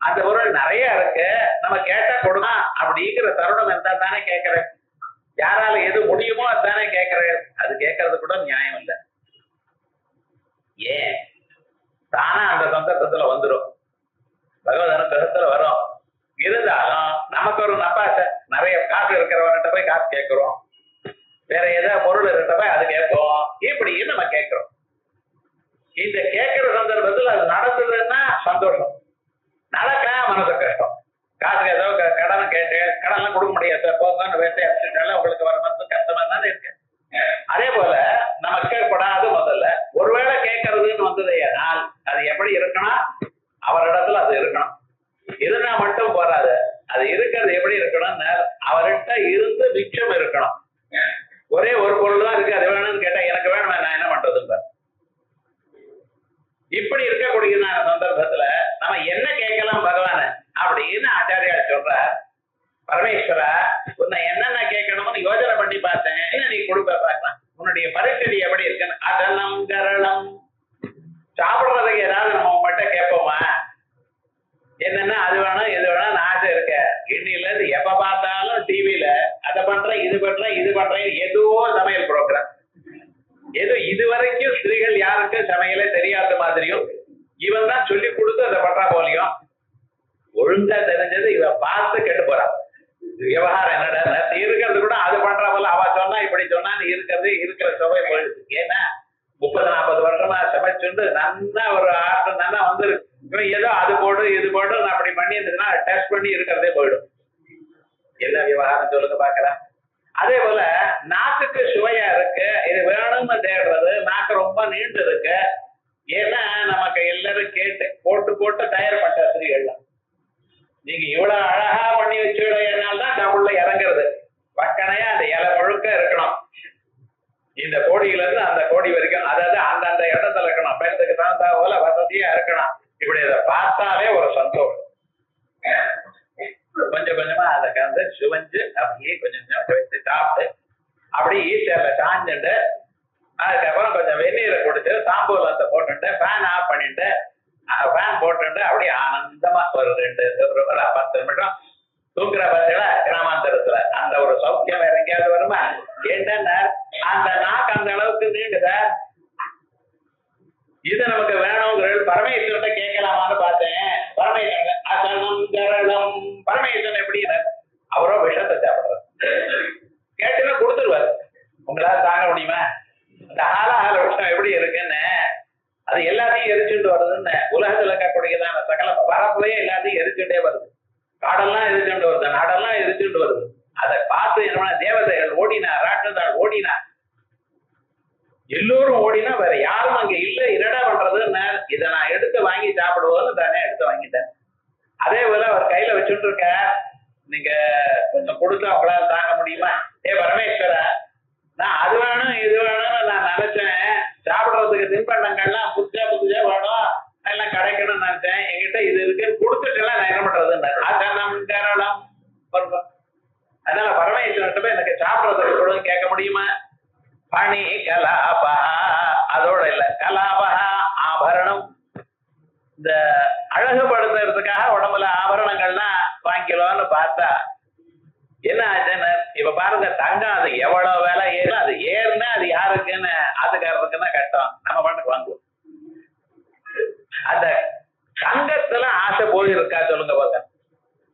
அந்த பொருள் நிறைய இருக்கு, நம்ம கேட்டா கொடுமா அப்படிங்கிற தருணம் இருந்தா தானே கேட்கிறேன். யாரால எது முடியுமோ அதுதானே கேட்கிறேன். அது கேட்கறது கூட நியாயம் இல்லை. ஏன் தானா அந்த சந்தர்ப்பத்துல வந்துடும், பகவத் அனுகிரகத்துல வரும். இருந்தாலும் நமக்கு ஒரு நப்பாசை, நிறைய காசு இருக்கிறவங்கிட்ட போய் காசு கேட்கிறோம், வேற ஏதாவது பொருள் இருக்கிற போய் அது கேட்போம், இப்படின்னு நம்ம கேட்கிறோம். இந்த கேட்கிற சந்தர்ப்பத்தில் அது நடந்ததுன்னா சந்தோஷம், நடக்க மனசு கஷ்டம். காசுக்கு ஏதோ கடன் கேட்டு கடன்லாம் கொடுக்க முடியாது சார் போங்கன்னு வேட்டை அடிச்சுட்டாலும் உங்களுக்கு வர மனசு கஷ்டமா தானே இருக்கு. அதே போல நம்ம கேட்கப்படாது முதல்ல ஒருவேளை கேட்கறதுன்னு வந்தது ஏனால் அது எப்படி இருக்கணும், அவரிடத்துல அது இருக்கணும். இருந்தா மட்டும் போறாது, அது இருக்கிறது எப்படி இருக்கணும்னு அவர்கிட்ட இருந்து மிச்சம் இருக்கணும். ஒரே ஒரு பொருள் தான் இருக்கு, அது வேணும்னு கேட்டா எனக்கு வேணும், நான் என்ன பண்றது? இப்படி இருக்கக்கூடிய சந்தர்ப்பத்துல நம்ம என்ன கேட்கலாம் பகவான அப்படின்னு ஆச்சாரியார் சொல்றார். பரமேஸ்வரா உன்னை என்னென்ன கேட்கணும்னு யோசனை பண்ணி பார்த்தேன், என்ன நீ கொடுப்ப பார்க்கலாம், உன்னுடைய பரிஸ்திதி எப்படி இருக்குன்னு. அதனம் கரளம், சாப்பிடுறதுக்கு ஏதாவது நம்ம உங்கள்கிட்ட கேட்போமா? என்னன்னா அது வேணும் இது வேணும் ஆசை இருக்க. இன்னில இருந்து எப்ப பார்த்தாலும் டிவியில அதை பண்றேன் இது பண்றேன் இது பண்றேன், எதுவோ சமையல் ப்ரோக்ராம். ஏதோ இதுவரைக்கும் ஸ்திரீகள் யாருக்கும் சமையலே தெரியாத மாதிரியும் இவன் தான் சொல்லி கொடுத்து அதை பண்றா போலையும், ஒழுங்கா தெரிஞ்சது இவன் பார்த்து கெட்டு போறான். விவகாரம் என்னடா இருக்கிறது கூட அது பண்றா போல, அவ சொன்னா இப்படி சொன்னான்னு இருக்கிறது இருக்கிற சுவை போயிடுது. ஏன்னா 30-40 வருஷமா சமைச்சுண்டு நல்லா ஒரு ஆர்டர் நல்லா வந்துருக்கு. இவன் ஏதோ அது போடு இது போடு அப்படி பண்ணி இருந்ததுன்னா டெஸ்ட் பண்ணி இருக்கிறதே போயிடும். என்ன விவகாரம் சொல்லுங்க பாக்கலாம். அதே போல நாக்குக்கு சுவையா இருக்கு, இது வேணும்னு தேடுறது, நாக்கு ரொம்ப நீண்டு இருக்கு. ஏன்னா நமக்கு எல்லாரும் கேட்டு போட்டு போட்டு தயார் பண்ற ஸ்திரீகள்லாம் நீங்க இவ்வளவு அழகா பண்ணி வச்சுனால்தான் தமிழ்ல இறங்குறது. பக்கனையா அந்த இலை முழுக்க இருக்கணும், இந்த கோடியில இருந்து அந்த கோடி வரைக்கும், அதாவது அந்தந்த இடத்துல இருக்கணும், பெண்ணுக்கு தகுந்த போல வசதியா இருக்கணும். இப்படி இதை பார்த்தாலே ஒரு சந்தோஷம். கொஞ்சம் கொஞ்சமா அதை கலந்து சுவஞ்சு அப்படியே கொஞ்சம் கொஞ்சம் வச்சு சாப்பிட்டு அப்படியே ஈஸ்டர்ல சாஞ்சுட்டு அதுக்கப்புறம் கொஞ்சம் வெந்நீரை குடிச்சு சாம்பூலத்தை போட்டுட்டு ஃபேன் ஆஃப் பண்ணிட்டு ஃபேன் போட்டுட்டு அப்படியே ஆனந்தமா ஒரு 10 நிமிஷம் தூங்குற பட்சத்துல கிராமாந்தரத்துல அந்த ஒரு சௌக்கியம் வேற எங்கேயாவது வருமா? என்னன்னா அந்த நாக்கு அந்த அளவுக்கு நீண்டுத, இது நமக்கு வேணுங்கிறது பரமேஸ்வரத்தை கேட்கலாமான்னு பார்த்தேன். பரமேஸ்வரன் அசனம் கரளம், பரமேஸ்வரன் எப்படி அவரோ விஷத்தை சாப்பிடுறாரு, கேட்டுன்னு கொடுத்துருவாரு. உங்களால தாங்க முடியுமா? அந்த ஆல விஷம் எப்படி இருக்குன்னு அது எல்லாத்தையும் எரிச்சுட்டு வருதுன்னு உலகத்துல இருக்கக்கூடியதான சகல வரப்புலயே எல்லாத்தையும் எரிச்சுட்டே வருது. காடெல்லாம் எரிச்சுட்டு வருது, நாடெல்லாம் எரிச்சுட்டு வருது. அதை பார்த்து என்ன தேவதைகள் ஓடினா, ராட்சதாள் ஓடினா, எல்லோரும் ஓடினா வேற யாரும் அங்க இல்ல. என்னடா பண்றதுன்னு இதை நான் எடுத்து வாங்கி சாப்பிடுவோம்னு தானே எடுத்து வாங்கிட்டேன். அதே போல அவர் கையில வச்சுட்டு இருக்க, நீங்க கொஞ்சம் கொடுத்தா உங்களால தாங்க முடியுமா? ஏ பரமேஸ்வரா, நான் அது வேணும் இது வேணும்னு நான் நினைச்சேன், சாப்பிடுறதுக்கு தின்பண்டங்கள்லாம் புதுசா புதுசா வேணும் எல்லாம் கிடைக்கணும்னு நினைச்சேன், என்கிட்ட இது இருக்குன்னு கொடுத்துட்டுலாம் நான் என்ன பண்றதுன்னு கரளம். அதனால பரமேஸ்வரன் போய் எனக்கு சாப்பிடுறதுக்கு கூட கேட்க முடியுமா? பணி கலாபா, அதோட இல்ல கலாபா ஆபரணம், இந்த அழகுபடுத்துறதுக்காக உடம்புல ஆபரணங்கள்லாம் வாங்கிக்கலாம்னு பார்த்தா என்ன ஆச்சுன்னு இப்ப பாருங்க, தங்கம் அது எவ்வளவு வேலை ஏறும், அது ஏறுனா அது யாருக்குன்னு ஆத்துக்காரருக்குன்னா கஷ்டம், நம்ம பாட்டுக்கு வாங்குவோம். அந்த தங்கத்துல ஆசை போய் இருக்கா சொல்லுங்க பாக்க.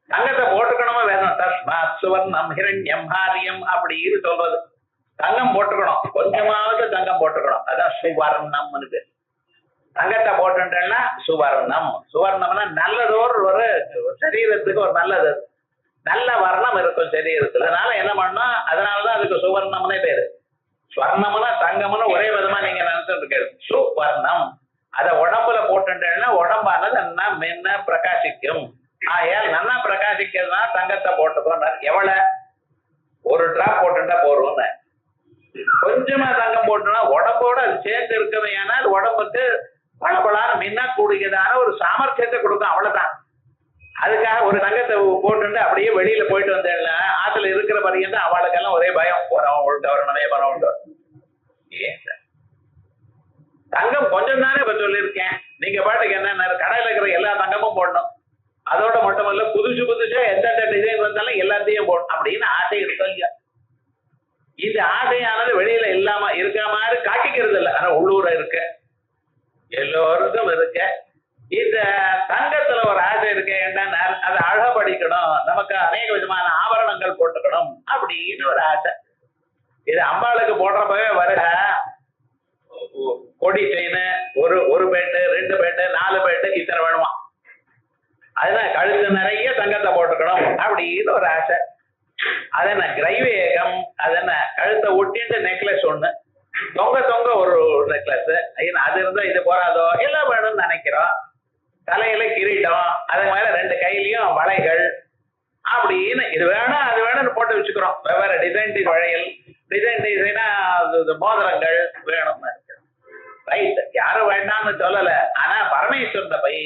தங்கத்தை போட்டுக்கணுமா வேணும், தஸ்மாத் சுவர்ணம் ஹிரண்யம் ஹாரியம் அப்படின்னு சொல்றது. தங்கம் போட்டுக்கணும், கொஞ்சமாவது தங்கம் போட்டுக்கணும், அதான் சுவர்ணம்னு பேர். தங்கத்தை போட்டுட்டேன்னா சுவர்ணம். சுவர்ணம்னா நல்லதோர் ஒரு சரீரத்துக்கு ஒரு நல்லது, நல்ல வர்ணம் இருக்கும் சரீரத்துல. அதனால என்ன பண்ணணும், அதனாலதான் அதுக்கு சுவர்ணம்னே பேரு. ஸ்வர்ணம்னா தங்கம்னு ஒரே விதமா நீங்க நினைச்சிட்டு இருக்க. சுவர்ணம் அத உடம்புல போட்டுட்டேன்னா உடம்பானது நல்லா மென்ன பிரகாசிக்கும். ஏன் நல்லா பிரகாசிக்கிறதுனா தங்கத்தை போட்டுக்கோங்க. எவ்வளவு ஒரு டிராப் போட்டுட்டா போறோம்னு, கொஞ்சமா தங்கம் போட்டோம்னா உடம்போட அது சேர்ந்து இருக்கவே, ஏன்னா அது உடம்புக்கு பளபளான மின்ன கூடியதான ஒரு சாமர்த்தியத்தை கொடுக்கும், அவ்வளவுதான். அதுக்காக ஒரு தங்கத்தை போட்டு அப்படியே வெளியில போயிட்டு வந்தேன்ல, ஆத்துல இருக்கிற பையன் தான் அவளுக்கெல்லாம் ஒரே பயம், போறவன் ஒழுங்க வரணுமே பணம் உண்டு. தங்கம் கொஞ்சம் தானே இப்ப சொல்லியிருக்கேன், நீங்க பாட்டுக்கு என்ன கடையில இருக்கிற எல்லா தங்கமும் போடணும், அதோட மட்டும் இல்ல புதுசு புதுசா எந்தெந்த டிசைன் வந்தாலும் எல்லாத்தையும் போடணும் அப்படின்னு ஆசை இருக்கும் இல்லையா? இந்த ஆசையானது வெளியில இல்லாம இருக்கிற மாதிரி காட்டிக்கிறது இல்லை, ஆனா உள்ளூர இருக்க எல்லோருக்கும் இருக்க. இந்த தங்கத்துல ஒரு ஆசை இருக்கு என்னன்னா அதை அழகப்படிக்கணும், நமக்கு அநேக விதமான ஆபரணங்கள் போட்டுக்கணும் அப்படின்னு ஒரு ஆசை. இது அம்பாளுக்கு போடுறப்பவே வர கொடி செயின் ஒரு பேட்டு 2 பேட்டு 4 பேட்டு இத்தனை வேணுமா, அதுதான் கழுத்து நிறைய தங்கத்தை போட்டுக்கணும் அப்படின்னு ஒரு ஆசை. அது என்ன கிரைவேகம், அது என்ன கழுத்தை ஒட்டிட்டு நெக்லஸ் ஒண்ணு, தொங்க தொங்க ஒரு நெக்லஸ், அது இருந்தா இது போறாதோ, எல்லாம் வேணும்னு நினைக்கிறோம். தலையில கிரீட்டம், அது மேல 2 கையிலயும் வளைகள் அப்படின்னு இது வேணும் அது வேணும்னு போட்டு வச்சுக்கிறோம். வெவ்வேறு டிசைன் வளையல், டிசைனா மோதிரங்கள் வேணும்னு இருக்கு. ரைட், யாரும் வேண்டாம்னு சொல்லல. ஆனா பரமேஸ்வரன் போய்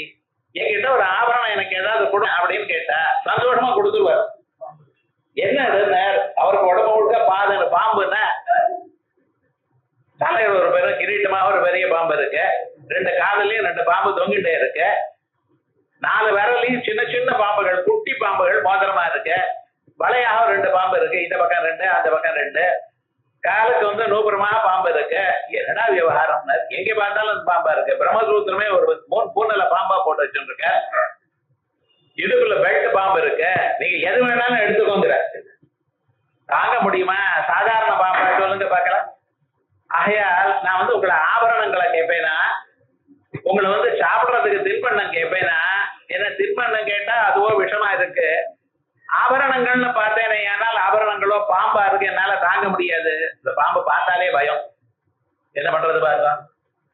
என்கிட்ட ஒரு ஆபரணம் எனக்கு ஏதாவது கொடு அப்படின்னு கேட்டா சந்தோஷமா கொடுத்துருவார். என்ன அவருக்கு உடம்பு முழுக்க பாம்புன்னா தலைவர் ஒரு பெரும் கிரீட்டமா ஒரு பெரிய பாம்பு இருக்கு, 2 காதலையும் 2 பாம்பு தொங்கிட்டே இருக்கு, 4 விரலையும் சின்ன சின்ன பாம்புகள் குட்டி பாம்புகள் மோதிரமா இருக்கு, வளையாக 2 பாம்பு இருக்கு, இந்த பக்கம் 2 அந்த பக்கம் 2, காலுக்கு நூபுரமா பாம்பு இருக்கு. என்னடா விவகாரம், எங்க பார்த்தாலும் அந்த பாம்பா இருக்கு. பிரம்மசூத்திரமே ஒரு 3 பூனில பாம்பா போட்டு வச்சுருக்க, இதுக்குள்ள பெல்ட் பாம்பு இருக்கு, நீங்க எது வேணாலும் எடுத்துக்கோங்கிற. தாங்க முடியுமா சாதாரண பாம்பா சொல்லுங்க பார்க்கலாம். ஆகையால் நான் உங்களை ஆபரணங்களை கேட்பேனா, உங்களை சாப்பிடுறதுக்கு தின்பண்ணம் கேட்பேனா, என்ன தின்பண்ணம் கேட்டா அதுவோ விஷமா இருக்கு, ஆபரணங்கள்னு பார்த்தேனே ஆனால் ஆபரணங்களோ பாம்பா இருக்கு, என்னால தாங்க முடியாது. இந்த பாம்பு பார்த்தாலே பயம், என்ன பண்றது பாருங்க.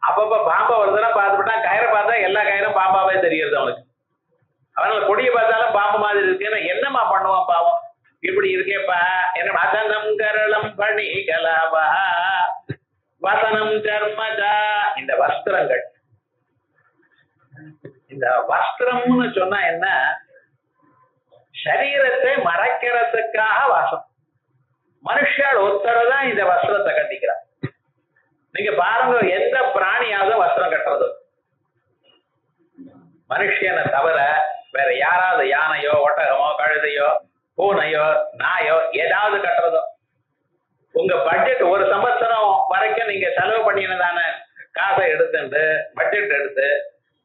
அப்பப்ப பாம்பை ஒரு தடவை பார்த்துட்டா கயிறை பார்த்தா எல்லா கயிறும் பாம்பாவே தெரியுது அவனுக்கு. அதனால கொடியை பார்த்தாலும் பாம்பு மாதிரி இருக்குன்னு என்னமா பண்ணுவான் பாவம். இப்படி இருக்கேப்பா என்ன வசனம் கரளம் பணி கலாபா வசனம் கர்மஜா. இந்த வஸ்திரங்கள், இந்த வஸ்திரம்னு சொன்னா என்ன, சரீரத்தை மறைக்கிறதுக்காக வாசம். மனுஷால் ஒருத்தரதான் இந்த வஸ்திரத்தை கட்டிக்கிறார். நீங்க பாருங்க, எந்த பிராணியாவது வஸ்திரம் கட்டுறது மனுஷனை தவிர வேற யாராவது யானையோ ஒட்டகமோ கழுதையோ பூனையோ நாயோ ஏதாவது கட்டுறதோ. உங்க பட்ஜெட் ஒரு சம்பத்சரம் வரைக்கும் நீங்க செலவு பண்ணினதான காசை எடுத்துட்டு பட்ஜெட் எடுத்து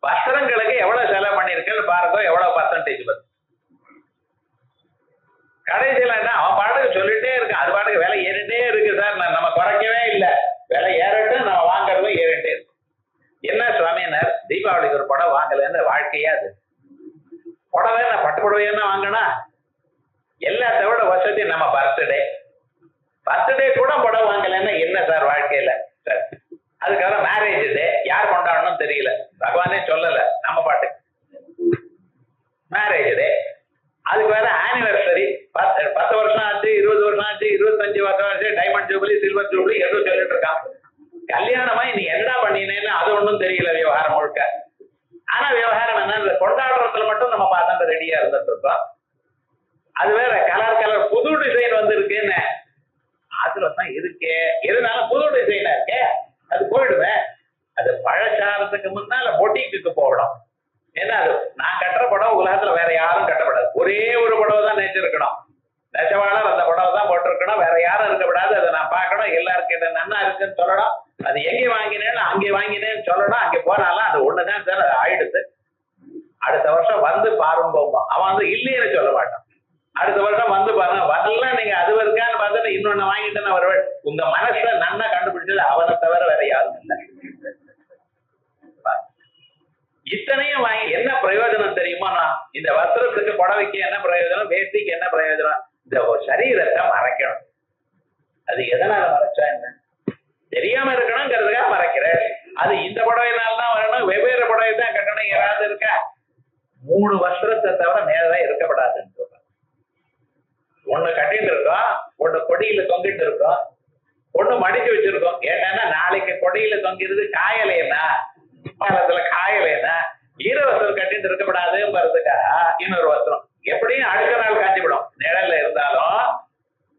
வஸ்திரங்களுக்கு எவ்வளவு செலவு பண்ணிருக்குன்னு பாருங்க, எவ்வளவு பர்சன்டேஜ் வருது. கடைசியில என்ன அவன் பாட்டுக்கு சொல்லிட்டே இருக்கு, அது பாட்டுக்கு விலை ஏறிட்டே இருக்கு சார், நம்ம குறைக்கவே இல்லை, விலை ஏறட்டும் நம்ம வாங்குறதும் ஏறிட்டே இருக்கு. என்ன சுவாமியினர் தீபாவளிக்கு ஒரு புடவை வாங்கலன்னு வாழ்க்கையா அது. புடவை என்ன பட்டு புடவைன்னா வாங்கினா எல்லாத்த விட வசதி நம்ம பர்த்டே கூட புடவை வாங்கலன்னா என்ன சார் வாழ்க்கையில சார். அதுக்காக மேரேஜ் டே யார் கொண்டாடணும் தெரியல, பகவானே சொல்லல, நம்ம பாட்டு மேரேஜ் டே. அதுக்கு வேற ஆனிவர்சரி 10 வருஷம் ஆச்சு, 20 வருஷம் ஆச்சு, 25 வருஷம் ஆச்சு, டைமண்ட் ஜூபிலி சில்வர் ஜூபிலி எதுவும் சொல்லிட்டு இருக்கான். கல்யாணமா நீ என்ன பண்ணினேன்னு அது ஒன்றும் தெரியல விவகாரம் முழுக்க. ஆனா விவகாரம் என்ன, இந்த கொண்டாடுறதுல மட்டும் நம்ம பார்த்து ரெடியா இருந்துட்டு இருக்கோம். அது வேற கலர் புது டிசைன் இருக்குன்னு அதுல தான் இருக்கே, இருந்தாலும் புது டிசைனா இருக்கே அது போயிடுவேன். அது பழச்சாரத்துக்கு முன்னால பொட்டிக்கு போகணும். ஏன்னா அது நான் கட்டுற படம் உலகத்துல வேற யாரும் கட்டப்படாது, ஒரே ஒரு படம் தான் நினைச்சிருக்கணும், நெசவாளர் அந்த படம் தான் போட்டிருக்கணும், வேற யாரும் இருக்கக்கூடாது. அதை நான் பார்க்கணும், எல்லாருக்கும் இது நன்னா இருக்குன்னு சொல்லணும், அது எங்கே வாங்கினேன்னு அங்கே வாங்கினேன்னு சொல்லணும். அங்கே போனாலும் அது ஒண்ணுதான் சார், அது ஆயிடுது. அடுத்த வருஷம் பாருங்க, அவன் இல்லைன்னு சொல்ல மாட்டான். அடுத்த வருஷம் பாருங்க, வரலாம் நீங்க அது இருக்கான்னு பார்த்துட்டு இன்னொன்னு வாங்கிட்டு வருவேன். உங்க மனசுல நன்னா கண்டுபிடிச்சது அவனை தவிர வேற யாரும் இல்லை. இத்தனையும் வாங்கி என்ன பிரயோஜனம் தெரியுமா? இந்த வஸ்திரத்துக்கு புடவைக்கு என்ன பிரயோஜனம், வேஷ்டிக்கு என்ன பிரயோஜனம்? இந்த சரீரத்தை மறைக்கணும். அது எதனால மறைச்சா என்ன தெரியாம இருக்கணுங்கிறதுக்காக மறைக்கிறேன். அது இந்த புடவைனால்தான் வரணும், வெவ்வேறு புடவை தான் கட்டணும். யாராவது இருக்கா? 3 வஸ்திரத்தை தவிர மேலதான் இருக்கப்படாதுன்னு சொல்றேன். ஒண்ணு கட்டிட்டு இருக்கோம், ஒண்ணு கொடியில தொங்கிட்டு இருக்கோம், ஒண்ணு மடிச்சு வச்சிருக்கோம். ஏன்னா நாளைக்கு கொடியில தொங்கிடுது காயலைன்னா, மரத்துல காயலைன்னா ஈர வஸ்திரம் கட்டிட்டு இருக்கப்படாதுங்கிறதுக்கா இன்னொரு வஸ்திரம். எப்படியும் அடுத்த நாள் காஞ்சிவிடும். நிழல்ல இருந்தாலும்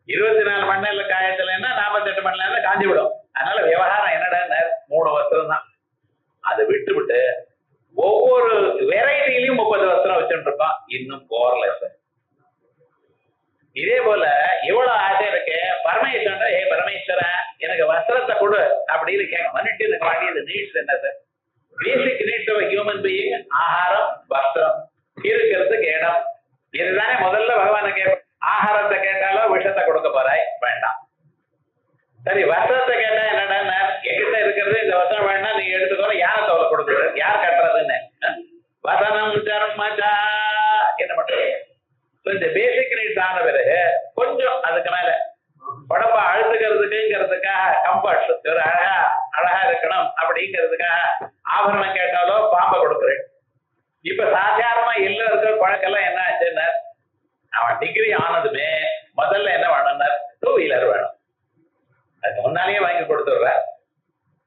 24 மணி நேரம் காயத்துலன்னா 48 மணி நேரம் காஞ்சிவிடும். அதனால விவகாரம் என்னடா 3 வஸ்திரம் தான். அதை விட்டு ஒவ்வொரு வெரைட்டிலையும் 30 வஸ்திரம் வச்சுட்டு இருக்கோம். இன்னும் போரல சார். இதே போல எவ்வளவு ஆசை இருக்கு பரமேஸ்வரன். பரமேஸ்வரன் எனக்கு வஸ்திரத்தை கொடு அப்படின்னு கேட்க மனுஷனுக்கு வேண்டியது நீட்ஸ் என்ன சார்? Basic needs of human being ஆகாரம், வஸ்திரம், இருக்கிறதுக்கு இடம். இதுதானே முதல்ல பகவானை கேட்ப. ஆகாரத்தை கேட்டாலோ விஷத்தை கொடுக்க போறாய், வேண்டாம். சரி, வஸ்திரத்தை கேட்டா என்னடா, எங்கிட்ட இருக்கிறது இந்த வஸ்திரம் வேண்டாம், நீங்க எடுத்துக்கோ, யாரை தோலை கொடுக்குறது, யார் கட்டுறதுன்னு. வசனம் சர்மச்சா என்ன பண்றது? இந்த பேசிக் நீட்ஸ் ஆன பிறகு கொஞ்சம் அதுக்கு மேல உடம்ப அழுத்துக்கிறதுக்குங்கிறதுக்காக கம்ஃபர்ட், ஒரு அழகா இருக்கணும் அப்படிங்கிறதுக்காக ஆபரணம் கேட்டாலோ பாம்பை கொடுக்குறேன். இப்ப சாதாரணமா எல்லாருக்கும் பழக்கெல்லாம் என்ன ஆச்சுன்னா, அவன் டிகிரி ஆனதுமே முதல்ல என்ன வேணும்னா 2 வீலர் வேணும். அது முன்னாலேயே வாங்கி கொடுத்துடுற.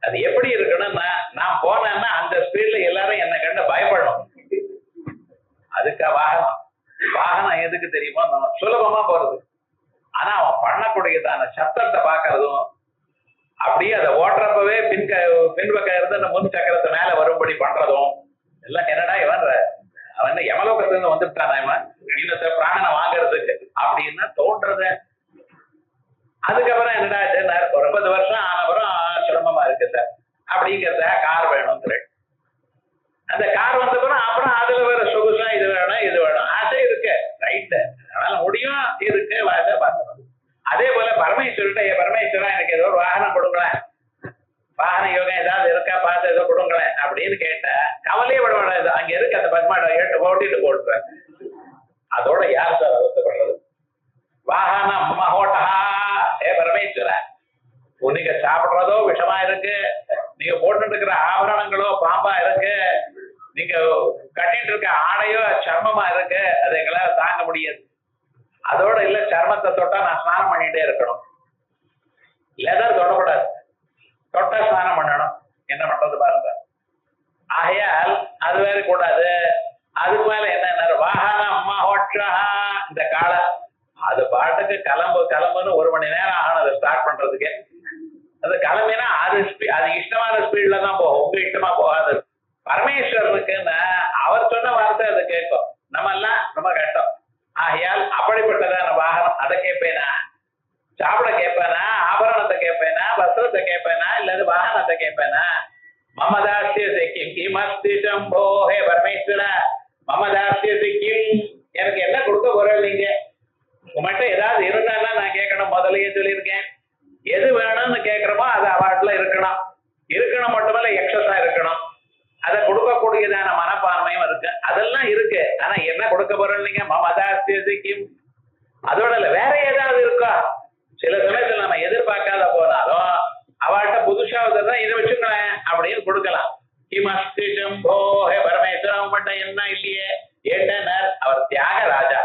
அது எப்படி இருக்கணும்னா, நான் போனேன்னா அந்த ஸ்பீட்ல எல்லாரும் என்ன கண்டு பயப்படணும். அதுக்கா வாகனம். வாகனம் எதுக்கு தெரியுமோ, நம்ம சுலபமா போறது. ஆனா அவன் பண்ணக்கூடியதான சத்தத்தை பாக்குறதும், அப்படியே அதை ஓட்டுறப்பவே பின்பக்கம் இருந்து அந்த முன் சக்கரத்தை மேல வரும்படி பண்றதும் எல்லாம் என்னடா இவன் அவன் யமலோகத்துல இருந்து வந்துட்டானா இவன் இன்னொரு பிராணனை வாங்குறதுக்கு அப்படின்னு தோன்றது. அதுக்கப்புறம் என்னடா ஒரு 50 வருஷம் ஆனப்புறம் சிரமமா இருக்கு சார் அப்படிங்கிறத கார் வேணுங்கிற. அந்த கார் வந்தப்புறம் அப்புறம் அதுல வேற சொகுசா இது வேணும் இது வேணும் ஆசை இருக்கு, ரைட்டு, அதனால முடியும் இருக்கு, பார்க்கணும். அதே போல பரமேஸ்வரன், பரமேஸ்வரா எனக்கு ஏதோ ஒரு வாகனம் கொடுங்களேன், வாகன யோகம் ஏதாவது இருக்கா பார்த்து ஏதோ கொடுங்களேன் அப்படின்னு கேட்ட கவலையே விட விடாது. அங்க இருக்கு அந்த பத்மாட ஓட்டிட்டு போட்டுறேன். அதோட யார் சார் அவசப்படுறது? வாகனம் மகோட்டா, பரமேஸ்வர, நீங்க சாப்பிடுறதோ விஷமா இருக்கு, நீங்க போட்டு இருக்கிற ஆபரணங்களோ பாம்பா இருக்கு, நீங்க கட்டிட்டு இருக்க ஆடையோ சர்மமா இருக்கு, அது எங்களால தாங்க முடியாது. அதோட இல்ல சர்மத்தை தொட்டா நான் ஸ்நானம் பண்ணிட்டே இருக்கணும், லெதர் தொடக்கூடாது, தொட்டா ஸ்நானம் பண்ணணும். என்ன பண்றது பாருங்க. ஆகையால் அது வேற கூடாது. அதுக்கு மேல என்ன, வாகனம் மகோட்சா, இந்த காலை அது பாட்டுக்கு கிளம்புன்னு 1 மணி நேரம் ஆகணும் அதை ஸ்டார்ட் பண்றதுக்கு. அது கிளம்பினா அது இஷ்டமான ஸ்பீட்ல தான் போகும், உங்க இஷ்டமா போகாது. பரமேஸ்வரனுக்குன்னு அவர் சொன்ன வார்த்தை அது கேட்கும், நம்ம எல்லாம் ரொம்ப கஷ்டம். ஆகையால் அப்படிப்பட்டதான வாகனம் அதை கேட்பேனா, சாப்பிட கேட்பேனா, ஆபரணத்தை கேட்பேனா, வஸ்திரத்தை கேட்பேனா, இல்லது வாகனத்தை கேட்பேனா? மமதாசிய சிக்கிம் கிமஸ்தி சம்போ, ஹே பரமேஸ்வர, மமதாசிய சிக்கிம், எனக்கு என்ன கொடுக்க போறேன் நீங்க? உங்கள்கிட்ட ஏதாவது இருந்தான்னா நான் கேட்கணும். முதலையே சொல்லியிருக்கேன், எது வேணும்னு கேட்கிறோமோ அது அவாட்டில் இருக்கணும். இருக்கணும் மட்டுமல்ல எக்ஸஸா இருக்கணும். அதை கொடுக்கக்கூடியதான மனப்பான்மையும் இருக்கு, அதெல்லாம் இருக்கு. ஆனா என்ன கொடுக்க போறோம் நீங்க? மமதாசியம். அதோட இல்ல வேற ஏதாவது இருக்கா? சில சமயத்துல நம்ம எதிர்பார்க்காத போனாலும் அவள்கிட்ட புதுசா தான் இதை வச்சுக்கலாம் அப்படின்னு கொடுக்கலாம். கிமஸ்தி சம்போ, ஹே பரமேஸ்வரன் மட்டும் என்ன இல்லையே என்ன, அவர் தியாகராஜா.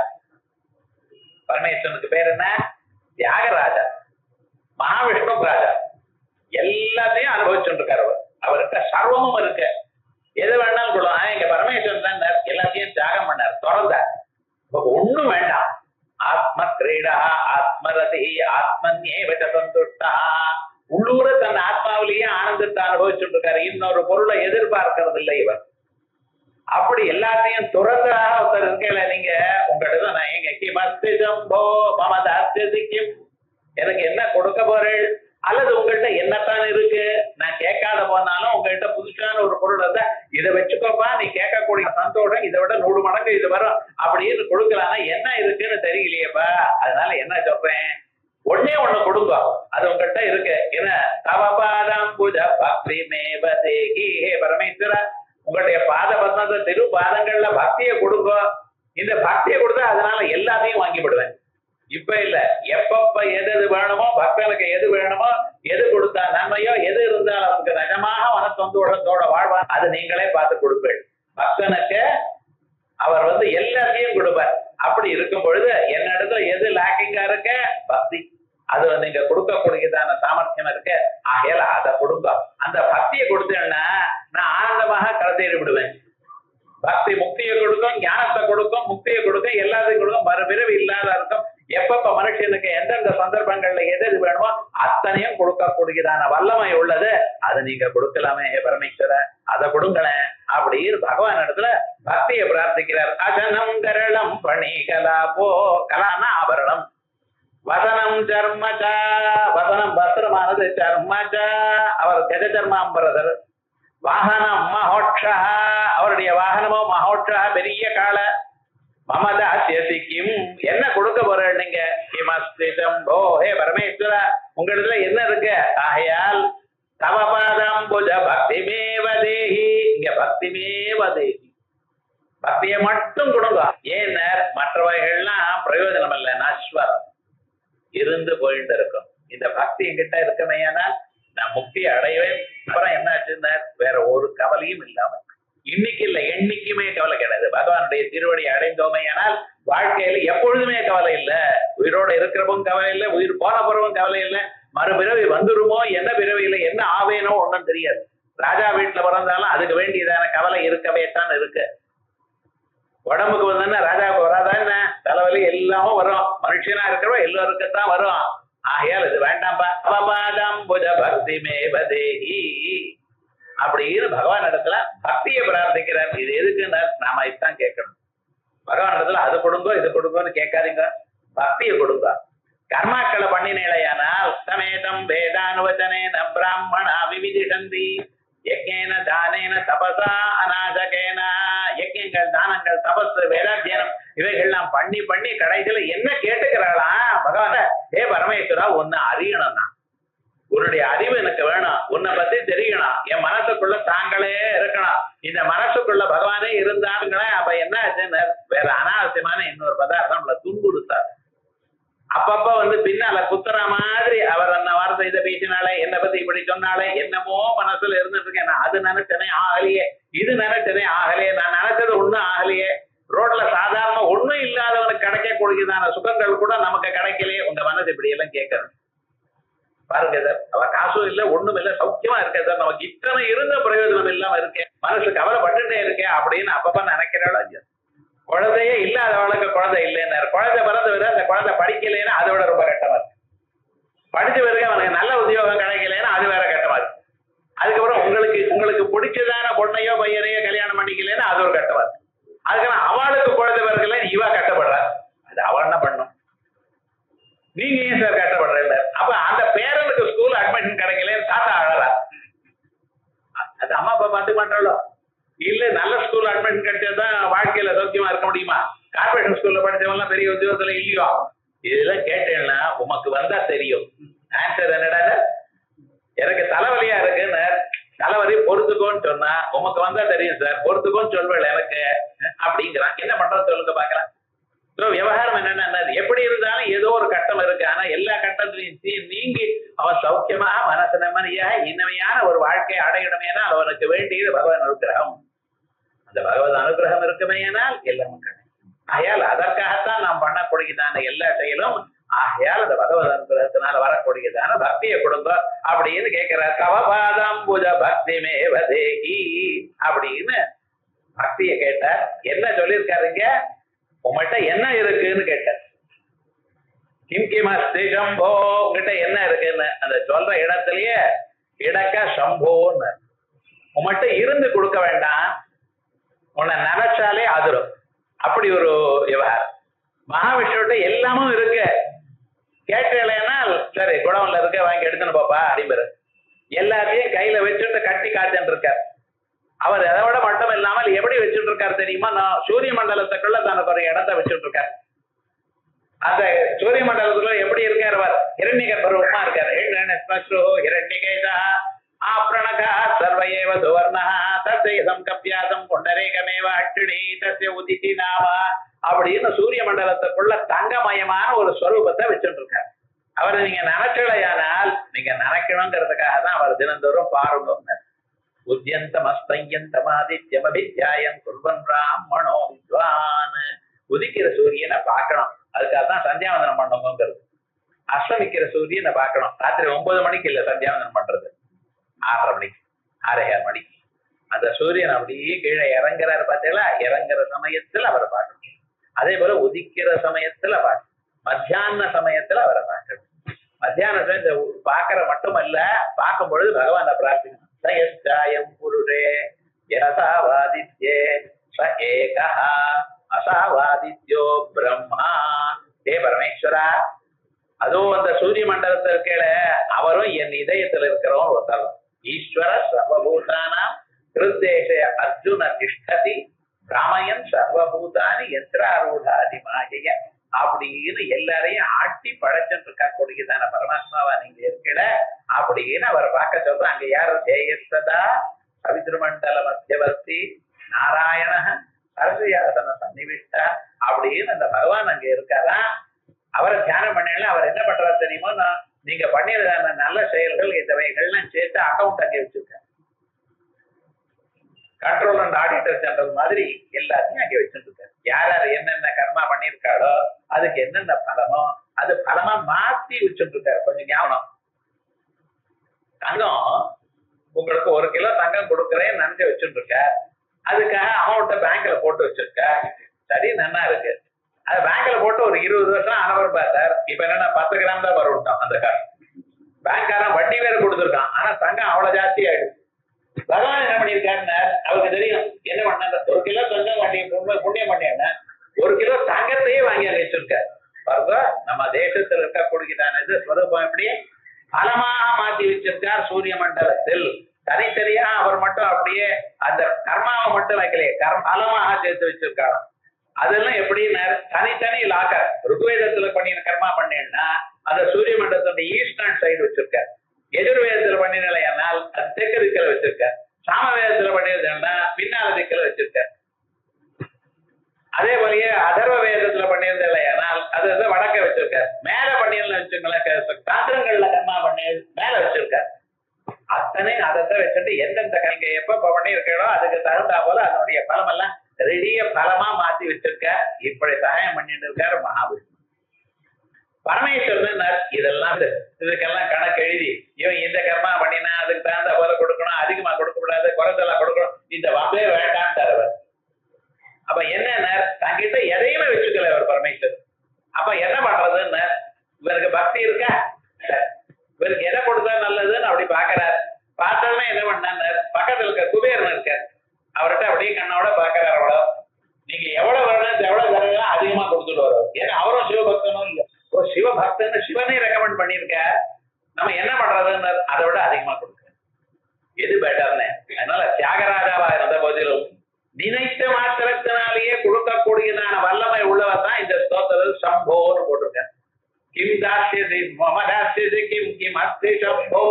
பரமேஸ்வரனுக்கு பேர் என்ன? தியாகராஜா, மகாவிஷ்ணு ராஜா. எல்லாத்தையும் அனுபவிச்சுட்டு இருக்காரு அவர். அவர்கிட்ட சர்வமும் இருக்கு, எது வேணாலும் கொடுக்கும். எங்க பரமேஸ்வரன் தான் எல்லாத்தையும் தியாகம் பண்ணார், திறந்தார். ஒண்ணும் வேண்டாம். ஆத்ம கிரீடா ஆத்மரதி ஆத்மன்யேவ சந்துஷ்டா, உள்ளூர தன் ஆத்மாவிலேயே ஆனந்தத்தை அனுபவிச்சுட்டு இருக்காரு. இன்னொரு பொருளை எதிர்பார்க்கறது இல்லை இவர். அப்படி எல்லாத்தையும் துறந்ததாக ஒருத்தர் இருக்கல. நீங்க உங்கள்கிட்ட நான் எங்க கிமஸ்தி சம்போ மமதாஸ்தியம், எனக்கு என்ன கொடுக்க போறேன்? அல்லது உங்கள்கிட்ட என்னத்தான் இருக்கு, நான் கேட்காத போனாலும் உங்கள்கிட்ட புதுசான ஒரு பொருள் இருந்தா இதை வச்சுக்கோப்பா, நீ கேட்கக்கூடிய சந்தோஷம் இதை விட 100 மடங்கு இது வரும் அப்படின்னு கொடுக்கலாம்னா என்ன இருக்குன்னு தெரியலையேப்பா. அதனால என்ன சொல்றேன், ஒன்னே ஒண்ணு கொடுங்க, அது உங்கள்கிட்ட இருக்கு. என்ன? தவபாதம் பூஜ பக்தி மேவதேகி, ஹே பரமேஸ்வர, உங்களுடைய பாத பத்மத்தை திரு பாதங்கள்ல பக்தியை கொடுங்க. இந்த பக்தியை கொடுத்தா அதனால எல்லாத்தையும் வாங்கி விடுவேன். இப்ப இல்ல, எப்பப்ப எது வேணுமோ, பக்தனுக்கு எது வேணுமோ, எது கொடுத்தா நன்மையோ, எது இருந்தாலும் அவனுக்கு நிஜமாக மனசந்தோஷத்தோட வாழ்வான், அது நீங்களே பார்த்து கொடுப்பேன். பக்தனுக்கு அவர் எல்லாத்தையும் கொடுப்பார். அப்படி இருக்கும் பொழுது என்னிடத்துல எது லாக்கிங்கா இருக்க? பக்தி. அது நீங்க கொடுக்கக்கூடியதான சாமர்த்தியம் இருக்கு. ஆகையால அதை கொடுங்க. அந்த பக்தியை கொடுத்தேன்னா நான் ஆனந்தமாக கடத்தேறி விடுவேன். பக்தி முக்தியை கொடுக்கும், ஞானத்தை கொடுக்கும், முக்தியை கொடுக்கும், எல்லாத்தையும் கொடுக்கும், மறுபிறவி இல்லாத இருக்கும். எப்பப்ப மனுஷனுக்கு எந்தெந்த சந்தர்ப்பங்கள்ல எது எது வேணுமோ அத்தனையும் கொடுக்கக்கூடியதான வல்லமை உள்ளது. அது நீங்க கொடுக்கலாமே பரமேஸ்வர, அதை கொடுங்களேன் அப்படின்னு பகவான் இடத்துல பக்தியை பிரார்த்திக்கிறார். அஜனம் கரளம் பணி கலாபோ, கலானா ஆபரணம். வசனம் சர்மச்சா, வசனம் வஸ்திரமானது, சர்மச்சா அவர் கஜ சர்மாம்பரதர். வாகனம் மகோட்சா, அவருடைய வாகனமோ மகோட்சா, பெரிய கால. மமதாசியசிக்கும், என்ன கொடுக்க போறேன் நீங்க? கிமஸ்தி சம்போ, ஹே பரமேஸ்வரா, உங்களிடத்துல என்ன இருக்கு? ஆகையால் தவபாதம்புஜ பக்திமேவ தேஹி, இங்க பக்திமேவ தேஹி, பக்தியை மட்டும் கொடுங்க. ஏன் மற்றவைகள்லாம் பிரயோஜனம் இல்ல, நஸ்வரம், இருந்து போயிட்டு இருக்கும். இந்த பக்தி என்கிட்ட இருக்கமையானால் நான் முக்தி அடைவேன். அப்புறம் என்னாச்சுன்னா வேற ஒரு கவலையும் இல்லாம, இன்னைக்கு இல்ல என்னைக்குமே கவலை கிடையாது. பகவானுடைய திருவடி அடைந்தோமையானால் வாழ்க்கையில எப்பொழுதுமே கவலை இல்ல. உயிரோட இருக்கிறவும் கவலை இல்லை, உயிர் போன பிறவும் கவலை இல்லை, மறுபிறவி வந்துருமோ, என்ன பிறவியில என்ன ஆவேனோ ஒன்றும் தெரியாது. ராஜா வீட்டுல பிறந்தாலும் அதுக்கு வேண்டியதான கவலை இருக்கவே தான் இருக்கு. உடம்புக்கு வந்தா ராஜாவுக்கு வராதான் தலைவலி எல்லாமும் வரும். மனுஷனா இருக்கிறவோ எல்லோருக்குத்தான் வரும். ஆகையால் இது வேண்டாம்பா. அவபாதம்புஜ பக்தி மேபதேஹி அப்படின்னு பகவான் இடத்துல பக்தியை பிரார்த்திக்கிறார். இது எதுக்குன்னு நாம இதுதான் கேட்கணும். பகவான் இடத்துல அது கொடுங்கோ இது கொடுங்கோன்னு கேட்காதீங்க, பக்தியை கொடுங்க. கர்மாக்களை பண்ணினேலையானால் சமேதம் வேதானுவச்சனேன பிராமணா விவிதிஷந்தி யஜ்ஞேன தானேன தபசா அநாசகேன. யஜ்ஞங்கள், தானங்கள், தபஸ், வேதாத்தியனம் இவைகள்லாம் பண்ணி பண்ணி கடைசியில என்ன கேட்டுக்கிறாளா பகவான? ஏ பரமேஸ்வரா, உன்னை அறியணும், நான் உன்னுடைய அறிவு எனக்கு வேணும், உன்னை பத்தி தெரியணும், என் மனசுக்குள்ள தாங்களே இருக்கணும். இந்த மனசுக்குள்ள பகவானே இருந்தாருங்களேன். அப்ப என்ன ஆச்சுன்னு வேற அனாவசியமான இன்னொரு பதார்த்தம் நம்மளை துன்புறுத்தாரு. அப்பப்ப பின்னால குத்துற மாதிரி அவர் அந்த வார்த்தை இதை பேசினாலே, என்னை பத்தி இப்படி சொன்னாலே, என்னமோ மனசுல இருந்துட்டு இருக்கேன். நான் அது நினைச்சனே ஆகலையே, இது நினைச்சனே ஆகலையே, நான் நினைச்சது ஒண்ணும் ஆகலையே. ரோட்ல சாதாரண ஒண்ணும் இல்லாதவனுக்கு கிடைக்கக்கூடியதான சுகங்கள் கூட நமக்கு கிடைக்கலையே. உங்க மனசு இப்படி எல்லாம் கேட்கறது பாருங்க சார். அவ காசும் இல்லை, ஒண்ணும் இல்லை, சௌக்கியமா இருக்க சார், நமக்கு இத்தனை இருந்த பிரயோஜனம் இல்லாம இருக்கேன், மனசு கவலைப்பட்டுட்டே இருக்கேன் அப்படின்னு அப்பப்ப நினைக்கிறாள். ஐயா, குழந்தையே இல்லாதவளுக்கு குழந்தை இல்லைன்னு, குழந்தை பிறந்த விட அந்த குழந்தை படிக்கலைன்னா அதை விட ரொம்ப கட்டமா இருக்கு. படிச்ச பிறகு அவனுக்கு நல்ல உத்தியோகம் கிடைக்கலைன்னா அது வேற கட்டமா இருக்கு. அதுக்கப்புறம் உங்களுக்கு பிடிச்சதான பொண்ணையோ பையனையோ கல்யாணம் பண்ணிக்கலைன்னா அது ஒரு கட்டமா இருக்கு. அதுக்கான அவளுக்கு குழந்தை பிறகுல இவ கட்டப்படுறா. அது அவள் என்ன பண்ணும்? நீங்க ஏன் சார் கட்டப்படுற? அப்ப அந்த பேரனுக்கு ஸ்கூல் அட்மிஷன் கிடைக்கலன்னு தாத்தா அழறா. அது அம்மா அப்பா பார்த்து மாட்டாளோ? இல்ல நல்ல ஸ்கூல் அட்மிஷன் கிடைச்சாதான் வாழ்க்கையில சௌக்கியமா இருக்க முடியுமா? கார்பரேஷன் ஸ்கூல்ல படிச்சவங்க எல்லாம் பெரிய உத்தியோகத்துல இல்லையோ? இதெல்லாம் கேட்டேன்னா உமக்கு வந்தா தெரியும். ஆன்சர் என்னடா? எனக்கு தலைவலியா இருக்குன்னு, தலைவலி பொறுத்துக்கோன்னு சொன்னா உமக்கு வந்தா தெரியும் சார், பொறுத்துக்கோன்னு சொல்வேன் எனக்கு அப்படிங்கிறான். என்ன பண்றது சொல்லுங்க பாக்கலாம். விவகாரம் என்னன்னா, எப்படி இருந்தாலும் ஏதோ ஒரு கட்டம் இருக்கு. ஆனா எல்லா கட்டத்திலையும் நீங்கி அவன் சௌக்கியமா மனசு நிம்மதியா இனிமையான ஒரு வாழ்க்கையை அடையணுமேனா அவனுக்கு வேண்டியது பகவான் அனுகிரகம். அந்த பகவத் அனுகிரகம் இருக்குமேனால் எல்லாமும் கிடைக்கும். ஆகையால் அதற்காகத்தான் நாம் பண்ணக்கூடியதான எல்லா செயலும். ஆகையால் அந்த பகவத் அனுகிரகத்தினால வரக்கூடியதான பக்தியை கொடுங்க அப்படின்னு கேட்கிறார். கவபாதம்புஜ பக்திமேவ தேஹி அப்படின்னு பக்தியை கேட்டார். என்ன சொல்லியிருக்காருங்க? உங்கள்கிட்ட என்ன இருக்குன்னு கேட்டார். கிம் கிம் அஸ்தி சம்போ, உங்ககிட்ட என்ன இருக்குன்னு அந்த சொல்ற இடத்துலயே இடக்க சம்போன்னு உங்கள்கிட்ட இருந்து கொடுக்க வேண்டாம், உன்னை நினைச்சாலே அதிரும். அப்படி ஒரு விவகாரம். மகாவிஷ்ணுகிட்ட எல்லாமும் இருக்கு. கேட்டேன்னா சரி குடவுல இருக்க வாங்கி எடுத்துன்னு போப்பா அப்படிங்கிற எல்லாத்தையும் கையில வச்சுட்டு கட்டி காத்துட்டு இருக்கார். அவர் அதை விட மட்டும் இல்லாமல் எப்படி வச்சுட்டு இருக்காரு தெரியுமா? நான் சூரிய மண்டலத்துக்குள்ள தனக்கு ஒரு இடத்த வச்சுட்டு இருக்காரு. அந்த சூரிய மண்டலத்துக்குள்ள எப்படி இருக்காரு? அவர் இரண்யக பருவமா இருக்காரு. இரண்யகேதா ஆப்ரணகா சர்வயேவ சுவர்ணா தத்யதம் கப்யாசம் புண்டரேகமேவ அக்ஷிணி தஸ்ய உதிதி நாமா அப்படின்னு சூரிய மண்டலத்துக்குள்ள தங்கமயமான ஒரு ஸ்வரூபத்தை வச்சுட்டு இருக்காரு. அவரை நீங்க நினைச்சலையானால், நீங்க நினைக்கணுங்கிறதுக்காக தான் அவர் தினந்தோறும் பாருங்க. உத்யந்தமஸ்தயந்தமாதித்யமபித்யாயம் குர்வன் பிராமணோ வித்வான். உதிக்கிற சூரியனை பார்க்கணும், அதுக்காக தான் சந்தியாவந்தனம் பண்ணணுங்கிறது. அஸ்தமிக்கிற சூரியனை பார்க்கணும். ராத்திரி 9 மணிக்கு இல்ல சந்தியாவந்தனம் பண்றது, 6:30 மணிக்கு 6:30 மணிக்கு. அந்த சூரியன் அப்படியே கீழே இறங்குறாரு பார்த்தீங்களா? இறங்குற சமயத்துல அவரை பார்க்கணும். அதே போல உதிக்கிற சமயத்துல பார்க்கணும், மத்தியான சமயத்துல அவரை பார்க்கணும். மத்தியானத்துல இந்த பார்க்கற மட்டும் இல்ல, பார்க்கும் பொழுது பகவானை பிரார்த்திக்கணும். சயஸ்தாயம் புருஷே யசாவாதித்யே ச ஏகஹ அசாவாதித்யோ பிரம்மா. ஹே பரமேஸ்வரா, அதுவும் அந்த சூரிய மண்டலத்தில் இருக்கல அவரும் என் இதயத்துல இருக்கிறவன் ஒருத்தர். ஈஸ்வர சர்வபூதானாம் ஹிருத்தேஷே அர்ஜுன திஷ்டதி ராமயன் சர்வபூதானி யத்ராரூடாதி மாயைய அப்படின்னு எல்லாரையும் ஆட்டி படைச்சுட்டு இருக்கா கூடியதான பரமாத்மாவா நீங்க இருக்கல அப்படின்னு அவர் பார்க்க சொல்ற. அங்க யாரு? ஜெயசதா சவித்ருமண்டல மத்தியவர்த்தி நாராயண அரசியாசன சன்னிவிஷ்டா அப்படின்னு அந்த பகவான் அங்க இருக்காரா. அவரை தியானம் பண்ணல அவர் என்ன பண்றாரு தெரியுமோ? நீங்க பண்ணிருந்த நல்ல செயல்கள் இந்தவைகள்லாம் சேர்த்து அக்கௌண்ட் அங்கே வச்சிருக்காரு. கண்ட்ரோல் அண்ட் ஆடிட்டர் ஜெனரல் மாதிரி எல்லாத்தையும் அங்கே வச்சுட்டு இருக்காரு. யார் யார் என்னென்ன கர்மா பண்ணிருக்காளோ அதுக்கு என்னென்ன பலமோ அது பலமா மாத்தி வச்சுட்டு இருக்காரு. கொஞ்சம் ஞாபகம். தங்கம் உங்களுக்கு 1 கிலோ தங்கம் கொடுக்குறேன்னு நினைச்சு வச்சுட்டு இருக்க. அதுக்காக அமௌண்ட்டை பேங்க்ல போட்டு வச்சிருக்க. சரி, நல்லா இருக்கு. அது பேங்க்ல போட்டு ஒரு 20 வருஷம் ஆனவர் பார்த்தார். இப்ப என்னன்னா 10 கிராம் தான் வரவிட்டான் அந்த காசு. பேங்க்காரன் வட்டி வேற கொடுத்துருக்கான். ஆனா தங்கம் அவ்வளவு ஜாஸ்தி ஆயிடுச்சு. பகவான் என்ன பண்ணிருக்காருன்னா அவருக்கு தெரியும் என்ன பண்ண. 1 கிலோ தங்கம் வண்டி புண்ணியம் பண்ணியா 1 கிலோ தங்கத்தையே வாங்கி வச்சிருக்காரு. பாருங்க, நம்ம தேசத்துல இருக்கக்கூடியதான இது ஸ்வரூபம் எப்படி பலமாக மாற்றி வச்சிருக்கார். சூரிய மண்டலத்தில் தனித்தனியா அவர் மட்டும் அப்படியே அந்த கர்மாவை மட்டும் வைக்கலையே, பலமாக சேர்த்து வச்சிருக்காரு. அதெல்லாம் எப்படின்னா தனித்தனி லாக்கர். ருக்வேதத்துல பண்ணின கர்மா பண்ணேன்னா அந்த சூரிய மண்டலத்தோட ஈஸ்டர்ன் சைடு வச்சிருக்காரு. எதிர்வேதத்துல பண்ணினால் அது தெற்கு திக்கில வச்சிருக்காரு. சாமவேதத்துல பண்ணிருந்தா பின்னால திக்கில வச்சிருக்காரு. அதே போலயே அதர்வ வேதத்துல பண்ணியிருந்தேனால் அது வடக்க வச்சிருக்காரு. மேல பண்ணிருந்தா வச்சுங்களேன், சாஸ்திரங்கள்ல கர்மா பண்ணி மேல வச்சிருக்காரு. அத்தனை அதத்தை வச்சுட்டு எந்தெந்த நீங்க எப்ப பண்ணிருக்கோ அதுக்கு தகுந்தா போல அதனுடைய பலம் எல்லாம் ரெடிய பலமா மாத்தி வச்சிருக்க. இப்படி சகாயம் பண்ணிட்டு இருக்காரு மகாவிஷ்ணு. பரமேஸ்வரன் இதெல்லாம் இதுக்கெல்லாம் கணக்கு எழுதி இவன் இந்த கர்மா பண்ணினா அதுக்கு தகுந்த போல கொடுக்கணும், அதிகமா கொடுக்க கூடாது, குறைச்செல்லாம் கொடுக்கணும், இந்த வம்பே வேண்டாம் தருவர். அப்ப என்ன தங்கிட்ட எதையுமே வச்சுக்கல அவர் பரமேஸ்வரன். அப்ப என்ன பண்றதுன்னு இவருக்கு பக்தி இருக்கா? இவருக்கு எதை கொடுத்தா நல்லதுன்னு அப்படி பாக்குறாரு. பார்த்தோம்னா என்ன பண்ணாரு, பக்கத்துல இருக்க குபேரன் இருக்காரு, அவர்கிட்ட அப்படியே கண்ணோட பாக்குறாரு. அவ்வளவு நீங்க எவ்வளவு வேணும் எவ்வளவு தரலாம் அதிகமா கொடுத்துட்டு வரும். ஏன்னா அவரும் சிவபக்தனும் இல்ல, ஒரு சிவபக்தன்னு சிவனே ரெக்கமெண்ட் பண்ணிருக்க. நம்ம என்ன பண்றதுன்னு அதை விட அதிகமா கொடுக்க எது பெட்டர்னு. அதனால தியாகராஜாவா இருந்த போதிலும் நினைத்த மாத்திரத்தினாலேயே கொடுக்கக்கூடியதான வல்லமை உள்ளவர் தான் இந்த ஸ்தோத்திரத்தில் சம்போன்னு போட்டிருக்கார். கிம் தாஸ்யதி மம தாஸ்யதி கிம் கிம் அஸ்தி சம்போ.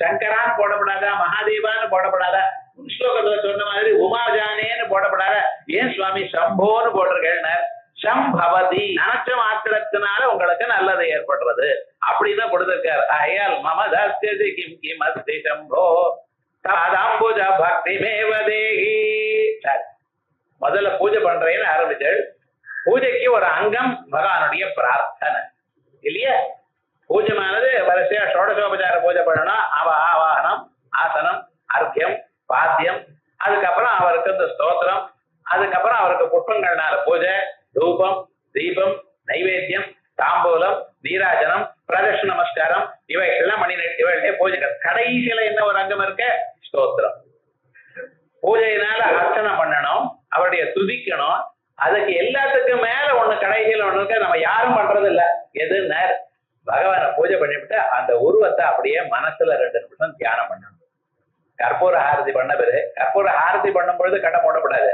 சங்கரான்னு போடப்படாதா, மகாதேவான்னு போடப்படாதா, ஸ்லோகத்துல சொன்ன மாதிரி உமாஜானேன்னு போடப்படாத. ஏன் சுவாமி சம்போன்னு போட்டிருக்கேன்? சம்பவதி நினைச்ச மாத்திரத்தினால உங்களுக்கு நல்லது ஏற்படுறது அப்படின்னு கொடுத்திருக்காரு. ஆயால் மம தாஸ்யதி கிம் கிம் அஸ்தி சம்போ தாதாம்புஜ பக்தி மேவதேகி. முதல்ல பூஜை பண்றேன்னு ஆரம்பிச்சாள். பூஜைக்கு ஒரு அங்கம் பகவானுடைய பிரார்த்தனை இல்லையா? பூஜைமானது வரிசையா ஷோடசோபச்சார பூஜை பண்ணணும். ஆவாகனம், ஆசனம், அர்க்கியம், பாத்தியம், அதுக்கப்புறம் அவருக்கு இந்த ஸ்தோத்திரம், அதுக்கப்புறம் அவருக்கு புஷ்பங்கள்னால பூஜை, தூபம், தீபம், நைவேத்தியம், தாம்பூலம், நீராஜனம், பிரதட்ச நமஸ்காரம், இவைகள்லாம் இவைகளே பூஜைகள். கடைசியில என்ன ஒரு அங்கம் இருக்க? ஸ்தோத்திரம். பூஜையினால அர்ச்சனை பண்ணணும், அவருடைய துதிக்கணும். அதுக்கு எல்லாத்துக்கும் மேல ஒண்ணு கடைசியில ஒண்ணு இருக்க, நம்ம யாரும் பண்றது இல்ல. எதுன்னு பகவானை பூஜை பண்ணிவிட்டு அந்த உருவத்தை அப்படியே மனசுல 2 நிமிஷம் தியானம் பண்ணணும். கற்பூர ஆரத்தி பண்ண பிறகு, கற்பூர ஆரத்தி பண்ணும் பொழுது கட்ட மூடப்படாது.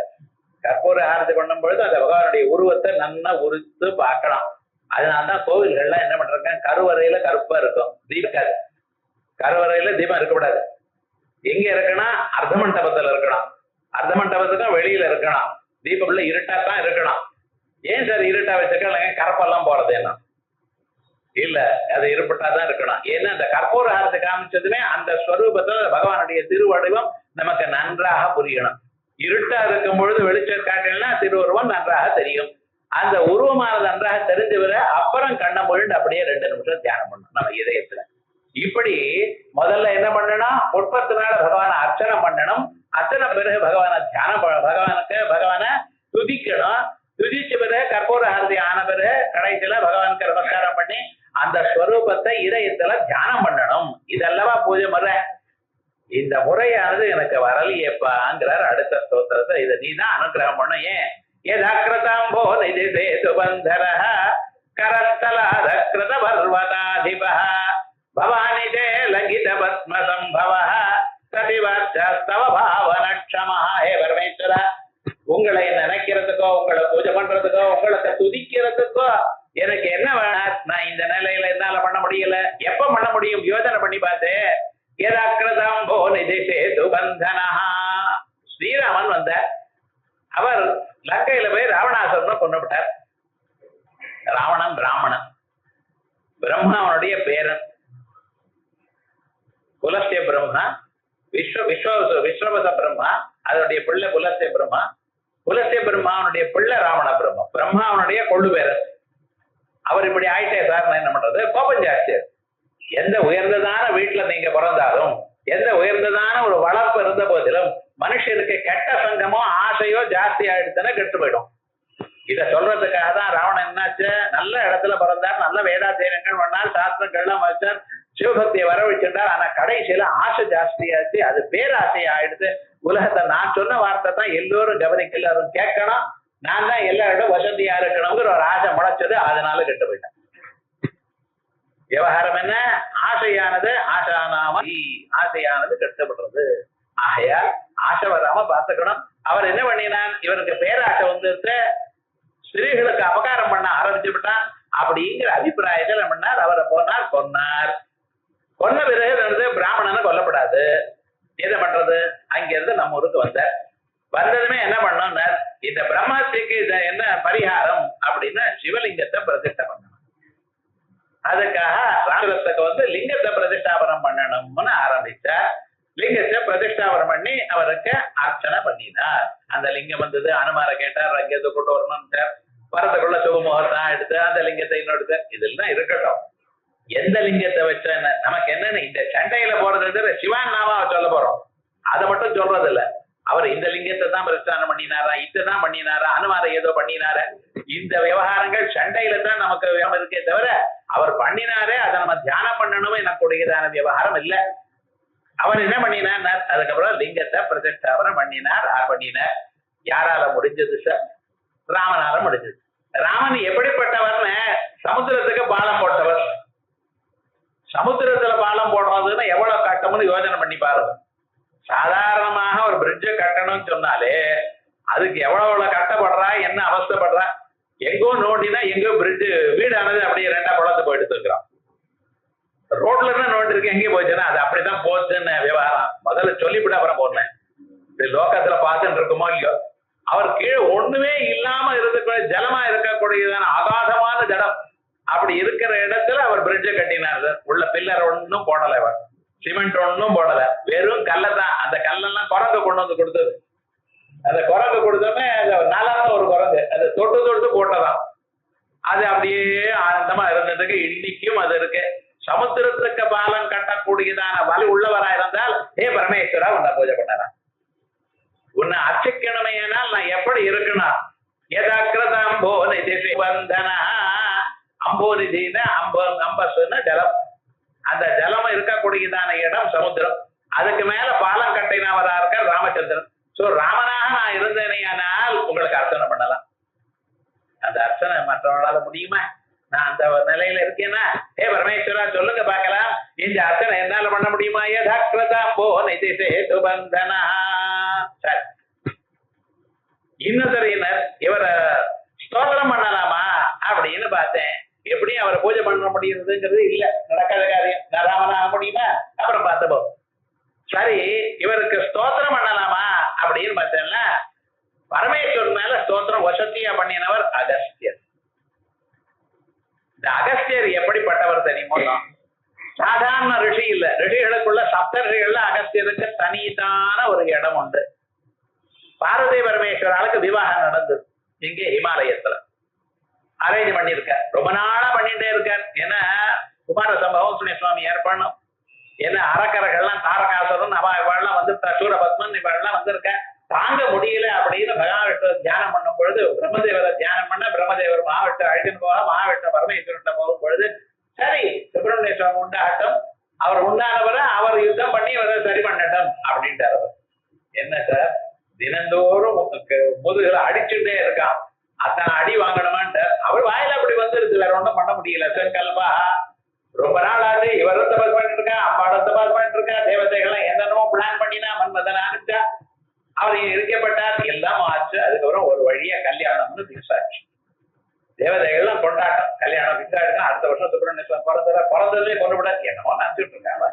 கற்பூர ஆரத்தி பண்ணும் பொழுது அந்த பகவானுடைய உருவத்தை நல்லா உரித்து பார்க்கலாம். அதனால்தான் கோவில்கள்லாம் என்ன பண்றாங்க, கருவறையில கருப்பா இருக்கும், தீபம் இருக்காது. கருவறையில தீபம் இருக்கக்கூடாது. எங்க இருக்குன்னா அர்த்த மண்டபத்துல இருக்கணும். அர்த்த மண்டபத்துக்கும் வெளியில இருக்கணும். தீபம் உள்ள இருட்டாத்தான் இருக்கணும். ஏன் சார் இருட்டா வச்சிருக்க? கரப்பெல்லாம் போறது என்ன இல்ல, அது இருப்பட்டாதான் இருக்கணும். ஏன்னா அந்த கற்பூர ஆரத்தை காமிச்சதுமே அந்த ஸ்வரூபத்துல பகவானுடைய திருவடிவம் நமக்கு நன்றாக புரியணும். இருட்டா இருக்கும் பொழுது வெளிச்சம் காட்டினா திருவுருவம் நன்றாக தெரியும். அந்த உருவமானது நன்றாக தெரிஞ்சவர அப்புறம் கண்ண மொழிண்டு அப்படியே 2 நிமிஷம் தியானம் பண்ணணும் நம்ம இதயத்துல. இப்படி முதல்ல என்ன பண்ணணும், புஷ்பத்தினால பகவானை அர்ச்சனை பண்ணணும். அர்ச்சனை பிறகு பகவானை தியானம், பகவானை துதிக்கணும். துதிச்ச பிறகு கற்பூர ஆரதி ஆன பிறகு கடைசியில பகவானுக்கு நமஸ்காரம் பண்ணி அந்த ஸ்வரூபத்தை இதயத்துல தியானம் பண்ணணும். இதல்லவா பூஜை முறை. இந்த முறையானது எனக்கு வரலையேப்பாங்கிறார் அடுத்த ஸ்தோத்திரத்தை. இதை நீ தான் அனுகிரகம் பண்ணும். ஏன் யதாக்கிருதாம்போ நிதி சேது பந்தரஹ கரஸ்தலாதக்ருத பர்வதாதிபஹ பவானி ஜே லங்கித பத்ம சம்பவஹ கதிவாச்சஸ்தவ பாவனக்ஷ பண்ண முடியும்? யோசனை பண்ணி பார்த்தேன். ஏதாக்கிரதாம்போ நிதிஷே துபந்தனா. ஸ்ரீராமன் வந்த அவர் லங்கையில போய் ராவணாசுரனை கொண்டுவிட்டார். ராவணன் பிராமணன், பிரம்மாவனுடைய பேரன். புலஸ்திய பிரம்மா, விஸ்வவச பிரம்மா, அதனுடைய பிள்ளை புலஸ்திய பிரம்மா. புலஸ்திய பிரம்மாவனுடைய பிள்ளை ராவண பிரம்மா, பிரம்மாவனுடைய கொள்ளு பேரன். அவர் இப்படி ஆயிட்டே சார், என்ன பண்றது? கோபம் ஜாஸ்தி. எந்த உயர்ந்ததான வீட்டுல நீங்க பிறந்தாலும், எந்த உயர்ந்ததான ஒரு வளர்ப்பு இருந்த போதிலும், மனுஷனுக்கு கெட்ட சங்கமோ ஆசையோ ஜாஸ்தி ஆயிடுச்சுன்னா கெட்டு போயிடும். இத சொல்றதுக்காக தான் ராவணன் என்னாச்சு, நல்ல இடத்துல பிறந்தார், நல்ல வேதாத்தியங்கள் பண்ணார், சாஸ்திரங்கள்லாம் வச்சார், சிவபக்தியை வர வச்சிருந்தார். ஆனா கடைசியில ஆசை ஜாஸ்தியாச்சு, அது பேராசையா ஆயிடுது. உலகத்தை நான் சொன்ன வார்த்தை தான் எல்லோரும் கவனிக்க, எல்லாரும் கேட்கணும், நான் தான் எல்லாரோட வசதியா இருக்கணுங்கிற ஒரு ஆசை முளைச்சது, அதனால கெட்டு போயிட்டேன். விவகாரம் என்ன? ஆசையானது ஆசையானது கெட்டப்படுறது. ஆகையால் ஆசை வராம பார்த்துக்கணும். அவர் என்ன பண்ணினான்? இவருக்கு பேராசை வந்துட்டு ஸ்திரீகளுக்கு அபகாரம் பண்ண ஆரம்பிச்சு விட்டான். அப்படிங்கிற அபிப்பிராயத்தில் என்ன பண்ணார்? அவரை போனார், கொன்னார். கொன்ன பிறகு பிராமணனை கொல்லப்படாது, எதை பண்றது? அங்கிருந்து நம்ம ஊருக்கு வந்ததுமே என்ன பண்ணோம்? இந்த பிரம்மத்துக்கு என்ன பரிகாரம் அப்படின்னு சிவலிங்கத்தை பிரதிஷ்டை பண்ணணும். அதுக்காக ராமத்துக்கு லிங்கத்தை பிரதிஷ்டாபனம் பண்ணணும்னு ஆரம்பிச்சார். லிங்கத்தை பிரதிஷ்டாபனம் பண்ணி அவருக்கு அர்ச்சனை பண்ணினார். அந்த லிங்கம் வந்தது, அனுமார கேட்டார், அங்கேருந்து கொண்டு வரணும். வரத்துக்குள்ள சுபமுகத்தான் எடுத்து அந்த லிங்கத்தை இன்னொரு இதெல்லாம் இருக்கட்டும். எந்த லிங்கத்தை வச்ச நமக்கு என்னன்னு இந்த சண்டையில போறது சிவான் நாம சொல்ல போறோம், அதை மட்டும் சொல்றது இல்ல. அவர் இந்த லிங்கத்தை தான் பிரதிஷ்டானம் பண்ணினாரா, இதான் பண்ணினாரா, அனுமார ஏதோ பண்ணினாரா, இந்த விவகாரங்கள் சண்டையில தான் நமக்கு இருக்கே தவிர அவர் பண்ணினாரே அதை நம்ம தியானம் பண்ணணும் எனக்குடையதான விவகாரம் இல்லை. அவர் என்ன பண்ணினார்? அதுக்கப்புறம் லிங்கத்தை பிரதிஷ்டாபனம் பண்ணினார். யாரால முடிஞ்சது சார்? ராமனால முடிஞ்சது. ராமன் எப்படிப்பட்டவர்னு சமுத்திரத்துக்கு பாலம் போட்டவர். சமுத்திரத்துல பாலம் போடுறதுன்னு எவ்வளவு கட்டம்னு யோசனை பண்ணி பாருங்க. சாதாரணமாக ஒரு பிரிட்ஜை கட்டணும்னு சொன்னாலே அதுக்கு எவ்வளவு கட்டப்படுறா, என்ன அவஸ்தைப்படுறா. எங்கோ நோண்டினா எங்கோ பிரிட்ஜு வீடானது அப்படியே ரெண்டா குளத்து போயிட்டு இருக்கிறோம். ரோட்ல இருந்து நோண்டி இருக்கு, எங்கே போச்சுன்னா அது அப்படிதான் போச்சுன்னு விவகாரம் முதல்ல சொல்லிவிட்டு அப்புறம் போடுறேன். இப்படி லோக்கத்துல பார்த்துட்டு இருக்குமோ இல்லையோ, அவர் கீழே ஒண்ணுமே இல்லாம இருக்கக்கூடிய ஜலமா இருக்கக்கூடியதான அகாதமான ஜலம், அப்படி இருக்கிற இடத்துல அவர் பிரிட்ஜை கட்டினார். உள்ள பில்லர் ஒன்னும் போடல, அவர் சிமெண்ட் ஒன்னும் போடல, வெறும் கல்லை. அந்த கல்லெல்லாம் குரங்கு கொண்டு வந்து கொடுத்தது. அந்த குரங்கு கொடுத்தோமே அந்த நலன்னு ஒரு குரங்கு, அதை தொட்டு தொட்டு போட்டதான். அது அப்படியே ஆனந்தமா இருந்ததுக்கு இன்னைக்கும் அது இருக்கு. சமுத்திரத்துக்கு பாலம் கட்டக்கூடியதான வலி உள்ளவரா இருந்தால், பரமேஸ்வரா உன்னை பூஜை பண்ணலாம், உன்னை அர்ச்சிக்கணுமையானால் நான் எப்படி இருக்கணும்? எதாக்கிரதாம்போ நிதி வந்தனா. அம்போ நிதினா அம்பஸ்னா ஜலம். அந்த ஜலம் இருக்கக்கூடியதான இடம் சமுத்திரம். அதுக்கு மேல பாலம் கட்டினவரா இருக்க ராமச்சந்திரன். சோ ராமனாக நான் இருந்தேனையானால் உங்களுக்கு அர்ச்சனை பண்ணலாம். அந்த அர்ச்சனை மற்றவர்களால முடியுமா? நான் அந்த நிலையில இருக்கேன்னா, பரமேஸ்வரா சொல்லுங்க பார்க்கலாம், இந்த அர்ச்சனை என்னால பண்ண முடியுமா? யதாக்கிரதாம்போ நிதிஷே துபந்தனா. சரி, இன்னொருத்தரையினர் இவரை ஸ்தோத்திரம் பண்ணலாமா அப்படின்னு பார்த்தேன். எப்படியும் அவரை பூஜை பண்ண முடியுதுங்கிறது இல்ல, நடக்காத காரியம். ராமனாக முடியுமா? அப்புறம் பார்த்தப்போ சரி, இவருக்கு ஸ்தோத்திரம் பண்ணலாமா அப்படின்னு பார்த்தேன்னா, பரமேஸ்வரன் மேல ஸ்தோத்திரம் வசதியா பண்ணினவர் அகஸ்தியர். இந்த அகஸ்தியர் எப்படிப்பட்டவர் தெரியுமோ? சாதாரண ரிஷி இல்ல, ரிஷிகளுக்குள்ள சப்த ரிஷிகள்ல அகஸ்தியருக்கு தனித்தான ஒரு இடம் உண்டு. பார்வதி பரமேஸ்வராளுக்கு விவாகம் நடந்தது இங்கே ஹிமாலயத்துல. அரேஞ்ச் பண்ணியிருக்கார், ரொம்ப நாளா பண்ணிட்டே இருக்கார். ஏன்னா குமார சம்பவம் சுனிய சுவாமி ஏற்படணும், ஏன்னா அரக்கர்கள்லாம் தாரகாசுரன் இவாள்லாம் வந்து சூரபத்மன் இவாள்லாம் வந்திருக்க, தாங்க முடியல அப்படின்னு பகவான் தியானம் பண்ணும் பொழுது பிரம்மதேவரை தியானம் பண்ண, பிரம்மதேவர் மாவட்ட அழைத்துன்னு போக, மாவட்ட பரமேஸ்வரன் போகும் பொழுது சரி சுப்பிரமணிய சுவாமி உண்டாகட்டும், அவர் உண்டானவரை அவர் யுத்தம் பண்ணி அவரை சரி பண்ணட்டும் அப்படின்ட்டார். அவர் என்ன சார், தினந்தோறும் முதுகுல அடிச்சுட்டே இருக்கான், அத்தனை அடி வாங்கணுமான்ட்டு அவர் வாயில அப்படி வந்துருது, வேற ஒன்றும் பண்ண முடியல. செங்கல்வா ரொம்ப நாள் ஆச்சு, இவர் தபாஸ் பண்ணிட்டு இருக்கா, அம்பாட தபாஸ் பண்ணிட்டு இருக்கா, தேவதைகள்லாம் என்னென்னமோ பிளான் பண்ணினா மன்மதன் அனுப்பிச்சா, அவர் இருக்கப்பட்டார், எல்லாம் ஆச்சு. அதுக்கப்புறம் ஒரு வழியா கல்யாணம்னு பிக்ஸ் ஆச்சு. தேவதைகள்லாம் கொண்டாட்டம், கல்யாணம் பிக்ஸ் ஆச்சுன்னா அடுத்த அடுத்த வருஷம் சுப்பிரமணிய சுவாமி பிறந்ததுலேயே கொண்டு விட என்னமோ நினைச்சிட்டு இருக்காங்க.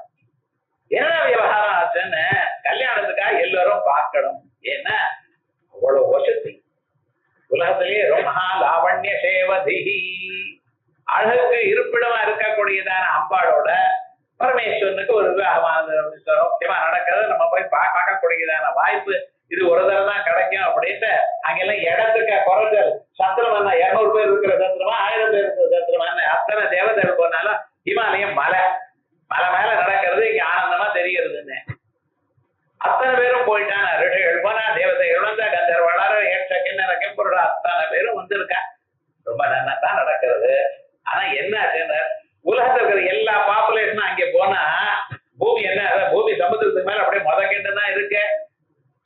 என்ன விவகாரம் ஆச்சுன்னு கல்யாணத்துக்காக எல்லாரும் பார்க்கணும். ஏன்னா அவ்வளவு வசதி உலகத்திலேயே மகா லாவண்ய சேவதிஹி அழகுக்கு இருப்பிடமா இருக்கக்கூடியதான அம்பாளோட பரமேஸ்வரனுக்கு ஒரு விவாகமா நடக்கிறது. நம்ம போய் பார்க்கக்கூடியதான வாய்ப்பு இது ஒரு தடவை தான் கிடைக்கும் அப்படின்ட்டு அங்கெல்லாம் இடத்துக்கு குறைஞ்சல் சத்திரமான 200 பேர் இருக்கிற சத்திரமா 1000 பேர் இருக்கிற சத்திரமான அத்தனை தேவதைகள் போனாலும் இமாலயம் மலை மேல நடக்கிறது இங்க ஆனந்தமா தெரிகிறதுன்னு அத்தனை பேரும் போயிட்டான ரிஷிகள் போனா தேவதைகள் வந்தா கந்தர்வளார ஏற்ற கெம்புருடா அத்தனை பேரும் வந்திருக்கா. ரொம்ப நல்லா தான் நடக்கிறது. ஆனா என்ன உலகத்துல இருக்கிற எல்லா பாப்புலேஷனும் அங்கே போனா பூமி என்ன பூமி சமுத்திரத்துக்கு மேல அப்படியே முதக்கெண்டு தான் இருக்கு.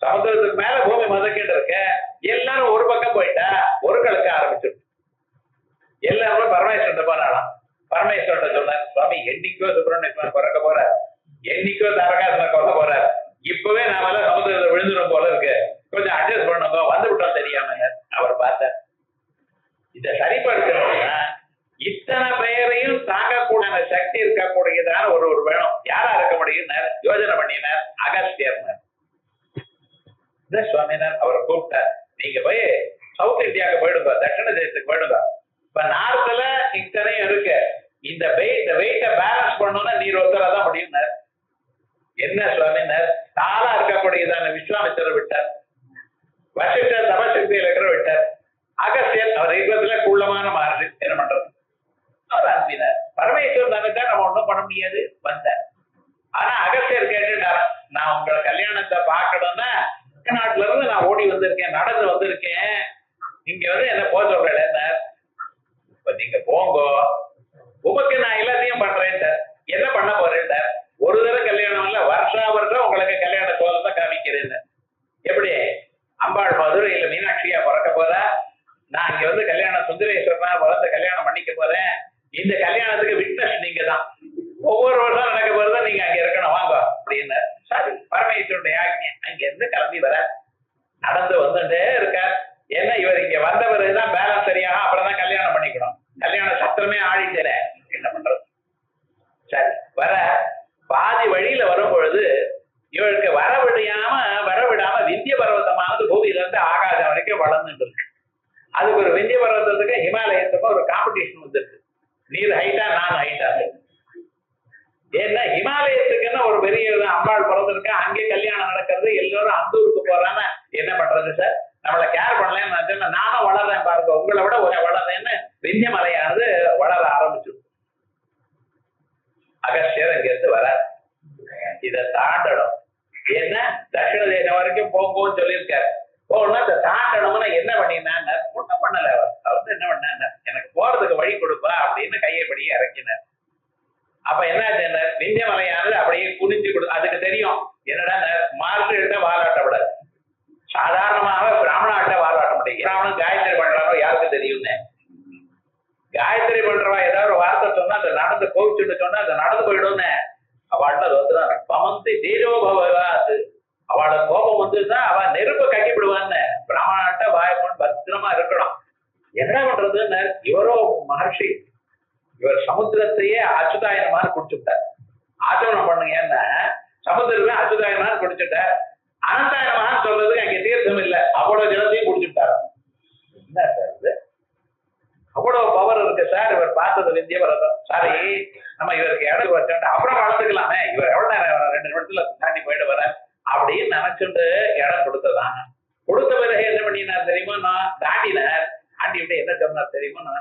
சமுத்திரத்துக்கு மேல பூமி முதக்கெண்டு இருக்கு. எல்லாரும் ஒரு பக்கம் போயிட்டா ஒரு கலக்க ஆரம்பிச்சிருக்கு. எல்லாரும் பரமேஸ்வரன் போனாலும் பரமேஸ்வரன் சொன்னார், சுவாமி என்னைக்கோ சுப்பிரமணிய பிறக்க போறார், என்னைக்கோ தாரகாசன கொல்ல போறார், இப்பவே நாம சமுதிரத்தை விழுந்துடும் போல இருக்கு, கொஞ்சம் அட்ஜஸ்ட் பண்ணுங்க, வந்து விட்டோம் தெரியாம. அவர் பார்த்தார், இதை சரிப்படுத்தணும்னா இத்தனை பெயரையும் தாங்கக்கூடிய சக்தி இருக்கக்கூடியதான ஒரு வேணும். யாரா இருக்க முடியும்? யோஜனை பண்ணினார் அகஸ்தியர். சுவாமினார் அவரை கூப்பிட்டார், நீங்க போய் சவுத் இந்தியாவுக்கு போயிடுங்க, தட்சிண தேசத்துக்கு போயிடுங்க. இப்ப நார்த்ல இத்தனையும் இருக்கு, இந்த வெயிட்ட பேலன்ஸ் பண்ணணும்னா நீர் ஒருத்தர தான் முடியும். என்ன சுவாமினர் தாளா இருக்கக்கூடியதான விஸ்வாமித்திர விட்டார், வசிஷ்டர் தபசக்தியில் இருக்கிற விட்டார், அகஸ்தியர் அவர் யுகத்துல குள்ளமான மகர்ஷி என்ன பண்றது அவர் அனுப்பினார். பரமேஸ்வரன் தானே நம்ம ஒண்ணும் பண்ண முடியாது வந்தார். ஆனா அகஸ்தியர் கேட்டுட்டார், நான் உங்களை கல்யாணத்தை பார்க்கணும்னா நாட்டுல இருந்து நான் ஓடி வந்திருக்கேன், நடந்து வந்திருக்கேன், நீங்க என்ன போக சொல்றேன், இப்ப நீங்க போங்க, உமக்கு நான் எல்லாத்தையும் பண்றேன், என்ன பண்ண போறேன், ஒரு தடவை கல்யாணம் இல்ல வருஷா வருஷம் உங்களுக்கு கல்யாண கோலத்தை காமிக்கிறேன். எப்படி அம்பாள் மதுரையில மீனாட்சியா பிறக்க போறா, நான் இங்க கல்யாணம் சுந்தரேஸ்வரனா வளர்ந்து கல்யாணம் பண்ணிக்க போறேன், இந்த கல்யாணத்துக்கு விட்னஸ் நீங்க தான், ஒவ்வொரு வருஷம் நடக்க போறதா நீங்க அங்க இருக்கணும் வாங்க அப்படின்னு. சரி பரமேஸ்வருடைய ஆக்ஞை. அங்க இருந்து கிளம்பி வர நடந்து வந்துட்டே இருக்கார். என்ன இவர் இங்க வந்த பிறகுதான் பேலன்ஸ் சரியாக அப்புறம் தான் கல்யாணம் பண்ணிக்கணும், கல்யாண சத்திரமே ஆடிட்டேன், என்ன பண்றது. சரி வர பாதி வழியில வரும் பொழுது இவருக்கு வரவிடாம விந்திய பர்வதமானது பூமியில இருந்து ஆகாசம் வரைக்கும் வளர்ந்துட்டு இருக்கு. அதுக்கு ஒரு விந்திய பர்வதத்துக்கு ஹிமாலயத்துக்கும் ஒரு காம்படிஷன் வந்துருக்கு, நீர் ஹைட்டா நான் ஹைட்டா. ஏன்னா ஹிமாலயத்துக்குன்னு ஒரு பெரிய அம்பாள் பிறந்திருக்கா, அங்கே கல்யாணம் நடக்கிறது, எல்லாரும் அந்த ஊருக்கு போறாங்க, என்ன பண்றது சார், நம்மளை கேர் பண்ணலன்னு நானும் வளர்றேன் பாருங்க, உங்களை விட வளர்றேன்னு விந்திய மலையானது வளர ஆரம்பிச்சு. அகஸ்தியர் அங்கிருந்து வர இதை தாண்டணும். என்ன தட்சிண தேசம் வரைக்கும் போகும்போது சொல்லியிருக்காரு, போகணும்னா இதை தாண்டணும்னா என்ன பண்ணினான்னு ஒன்றும் பண்ணல. அவர் என்ன பண்ணார், எனக்கு போறதுக்கு வழி கொடுப்பா அப்படின்னு கையைப்படியே இறக்கினார். அப்ப என்ன விந்திய மலையானது அப்படியே குனிஞ்சு அதுக்கு தெரியும் என்னடா மார்க்கு எடுத்தா வாலாட்டப்படாது, சாதாரணமாக பிராமணாட்ட வாலாட்ட முடியும். பிராமணன் காயத்ரி பண்றாங்க யாருக்கு தெரியும்னு, காயத்ரி பண்றவா ஏதாவது ஒரு வார்த்தை சொன்னா அதை நடந்து கோவிச்சுட்டு சொன்னா அதை நடந்து போயிடும்னு அவள்கிட்ட பமந்தி தேஜோபவாது, அவளோட கோபம் வந்துதான் அவ நெருப்பை கக்கிவிடுவான்னு. பிராமணாட்ட வாயப்பன் பத்திரமா இருக்கணும். என்ன பண்றதுன்னு இவரோ மகர்ஷி, இவர் சமுத்திரத்தையே அச்சுதாயனமான குடிச்சுட்டார். ஆச்சமனம் பண்ணுங்கன்னா சமுத்திரமே அச்சுதாயனமான குடிச்சுட்டார். அனந்தாயனமான சொல்றதுக்கு அங்கே தீர்த்தம் இல்லை, அவ்வளவு ஜலத்தையும் குடிச்சுட்டார். என்ன சார் இது, அவ்வளவு பவர் இருக்கு சார். இவர் பார்த்தது விந்திய பர்வதம், சாரி நம்ம இவருக்கு இடம் வச்சோம் அப்புறம் வளர்த்துக்கலாமே, இவர் எவ்வளவு நேரம் 2 நிமிஷத்துல தாண்டி போயிட்டு வர அப்படின்னு நினைச்சுட்டு இடம் கொடுத்ததாங்க. கொடுத்த பிறகு என்ன பண்ணினார் தெரியுமா, நான் தாண்டினார். தாண்டி விட்டு என்ன சொன்னார் தெரியுமா,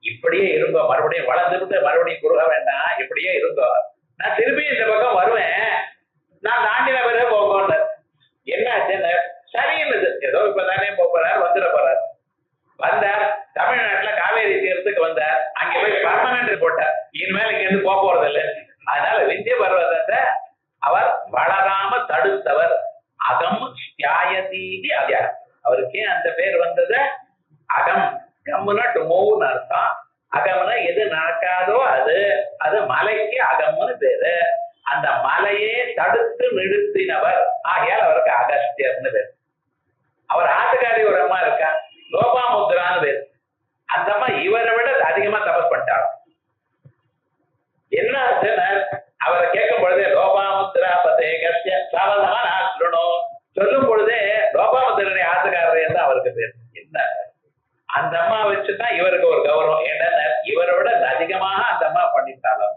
இப்படியே இருந்தோம், மறுபடியும் வளர்ந்துட்டு மறுபடியும் குறுக வேண்டாம், இப்படியே இருந்தோம், நான் திரும்பி இந்த பக்கம் வருவேன், நான் தாண்டின பிறகு போகணும். என்ன ஆச்சுன்னு சரின்னு ஏதோ இப்பதானே போறார், வந்துட போறார். வந்தார், தமிழ்நாட்டுல காவேரி தீரத்துக்கு வந்தார், அங்க போய் பர்மனன்ட் போட்டார், இனிமேல் இங்க இருந்து போறது இல்லை. அதனால விந்திய பர்வதத்தை அவர் வளராம தடுத்தவர். அகம் தியாயதீதி அவ்யா, அவருக்கே அந்த பேர் வந்தது அகம். கம்முனா டுமோன்னு அர்த்தம். அகம்னா எது நடக்காதோ அது மலைக்கு அகம்னு பேரு. அந்த மலையே தடுத்து நிறுத்தினவர், ஆகையால் அவருக்கு அகஸ்தியர்னு பேர். அவர் ஆட்டுக்காரி ஒரு அம்மா இருக்கா, லோபாமுத்ரான்னு பேர். அந்த அம்மா இவரை விட அதிகமா தபஸ் பண்ணிட்டாலும். என்ன ஆச்சுன்னா அவரை கேட்கும் பொழுதே லோபாமுத்ரா பதேகஸ்ய சாவதமான ஆசிரணும் சொல்லும் பொழுதே லோபாமுத்திரனுடைய ஆத்துக்காரரே தான் அவருக்கு பேர். என்ன அந்த அம்மா வச்சுதான் இவருக்கு ஒரு கௌரவம். என்னன்னா இவரை விட அதிகமாக அந்த அம்மா பண்ணிட்டாங்க.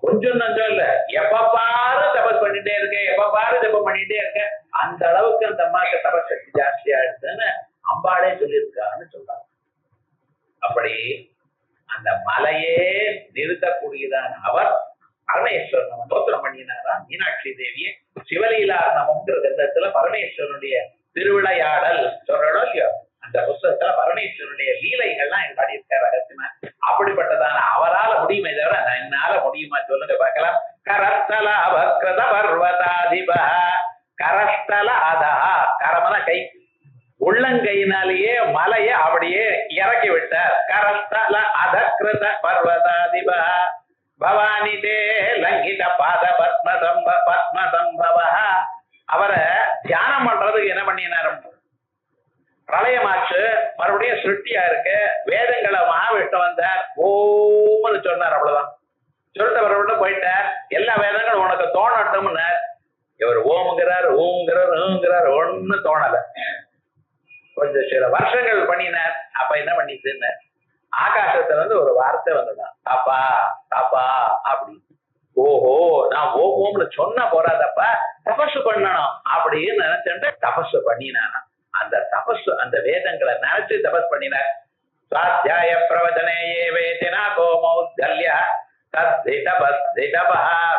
கொஞ்சம் நஞ்சம் இல்ல, எப்ப பாரு தபஸ் பண்ணிட்டே இருக்கேன், எப்ப பாரு ஜபம் பண்ணிட்டே இருக்கேன். அந்த அளவுக்கு அந்த அம்மாக்கு தபசக்தி ஜாஸ்தியா இருக்குன்னு அம்பாளே சொல்லியிருக்கான்னு சொல்றாங்க. அப்படி அந்த மலையே நிறுத்தக்கூடியதான அவர் பரமேஸ்வரன் ஸ்தோத்திரம் பண்ணினாரா மீனாட்சி தேவியை. சிவலீலார்ணவம்ங்கிற கிரந்தத்துல பரமேஸ்வரனுடைய திருவிளையாடல் சொல்லணும் இல்லையோ, அந்த புத்தகத்துல பரமேஸ்வரனுடைய லீலைகள்லாம் பாடியிருக்காரு ரகசியமா. அப்படிப்பட்டதான அவரால் முடியுமே தவிர என்னால முடியுமா சொல்லுங்க பார்க்கலாம். கரஸ்தல அவக்ரத பர்வதாதிப, கரஸ்தல அதா, கரமன கை, உள்ளங்கையினாலேயே மலையை அப்படியே இறக்கி விட்டார். கரஸ்தல அதக்ருத பர்வதாதிப பவானி தே லங்கித பாத பத்மசம்பவ. அவரை தியானம் பண்றதுக்கு என்ன பண்ணினார், பிரளயமாச்சு, மறுபடியும் சிருஷ்டியா இருக்கு, வேதங்களை மகாவிஷ்ணு வந்தார், ஓம்னு சொன்னார். அவ்வளவுதான் சொல்லிட்டு மறுபடியும் போயிட்டார். எல்லா வேதங்களும் உனக்கு தோணட்டும்னு இவர் ஓம்ங்கிறார், ஊங்கிறார், ஒண்ணு தோணல. கொஞ்சம் சில வருஷங்கள் பண்ணினார். அப்ப என்ன பண்ணிட்டு ஆகாசத்துல இருந்து ஒரு வார்த்தை வந்ததான், தாப்பா தாப்பா அப்படி. ஓஹோ, நான் ஓம்னு சொன்ன போறாதப்பா, தபசு பண்ணணும் அப்படின்னு நினைச்சுட்டு தபசு பண்ணினானா. அந்த தபஸ், அந்த வேதங்களை நினைச்சு தபஸ் பண்ணினார். சுவாத்தியாய பிரவச்சனே வேதினா கோமௌத்கல்யா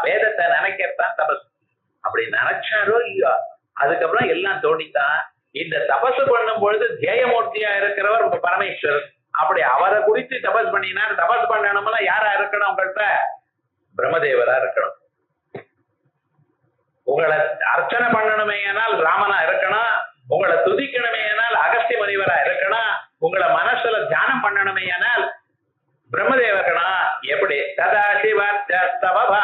வேதத்தை நினைக்கத்தான் தபஸ். அப்படி நினைச்சாரோ இல்லையோ, அதுக்கப்புறம் எல்லாம் தோண்டித்தான். இந்த தபசு பண்ணும் பொழுது ஜெயமூர்த்தியா இருக்கிறவர் பரமேஸ்வரர். அப்படி அவரை குறித்து தபஸ் பண்ணினார். தபஸ் பண்ணணும்னா யாரா இருக்கணும், உங்கள்கிட்ட பிரம்மதேவரா இருக்கணும். உங்களை அர்ச்சனை பண்ணணுமே ஆனால் ராமனா இருக்கணும். உங்களை துதிக்கணுமே ஆனால் அகஸ்திய முனிவரா இருக்கணும். உங்களை மனசுல தியானம் பண்ணணுமே ஆனால் பிரம்மதேவர்களா. எப்படி சதாசிவமா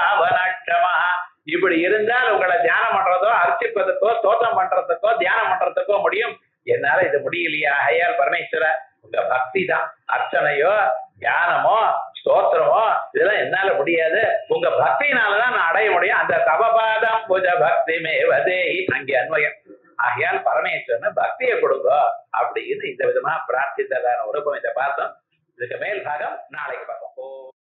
இப்படி இருந்தால் உங்களை தியானம் பண்றதோ, அர்ச்சிப்பதற்கோ, ஸ்தோத்திரம் பண்றதுக்கோ, தியானம் பண்றதுக்கோ முடியும். என்னால இது முடியலையா, ஐயால் பரமேஸ்வர உங்க பக்தி தான். அர்ச்சனையோ தியானமோ ஸ்தோத்திரமோ இதெல்லாம் என்னால முடியாது, உங்க பக்தினாலதான் நான் அடைய முடியும். அந்த தவபாதம் புஜ பக்தி மேவதேஹி அங்கே அன்வயம். ஆகையால் பரமேஸ்வரன் பக்தியை கொடுங்க அப்படின்னு இந்த விதமா பிரார்த்தித்ததான ஒரு இதை பார்த்தோம். இதுக்கு மேல் பாகம் நாளைக்கு பார்ப்போம்.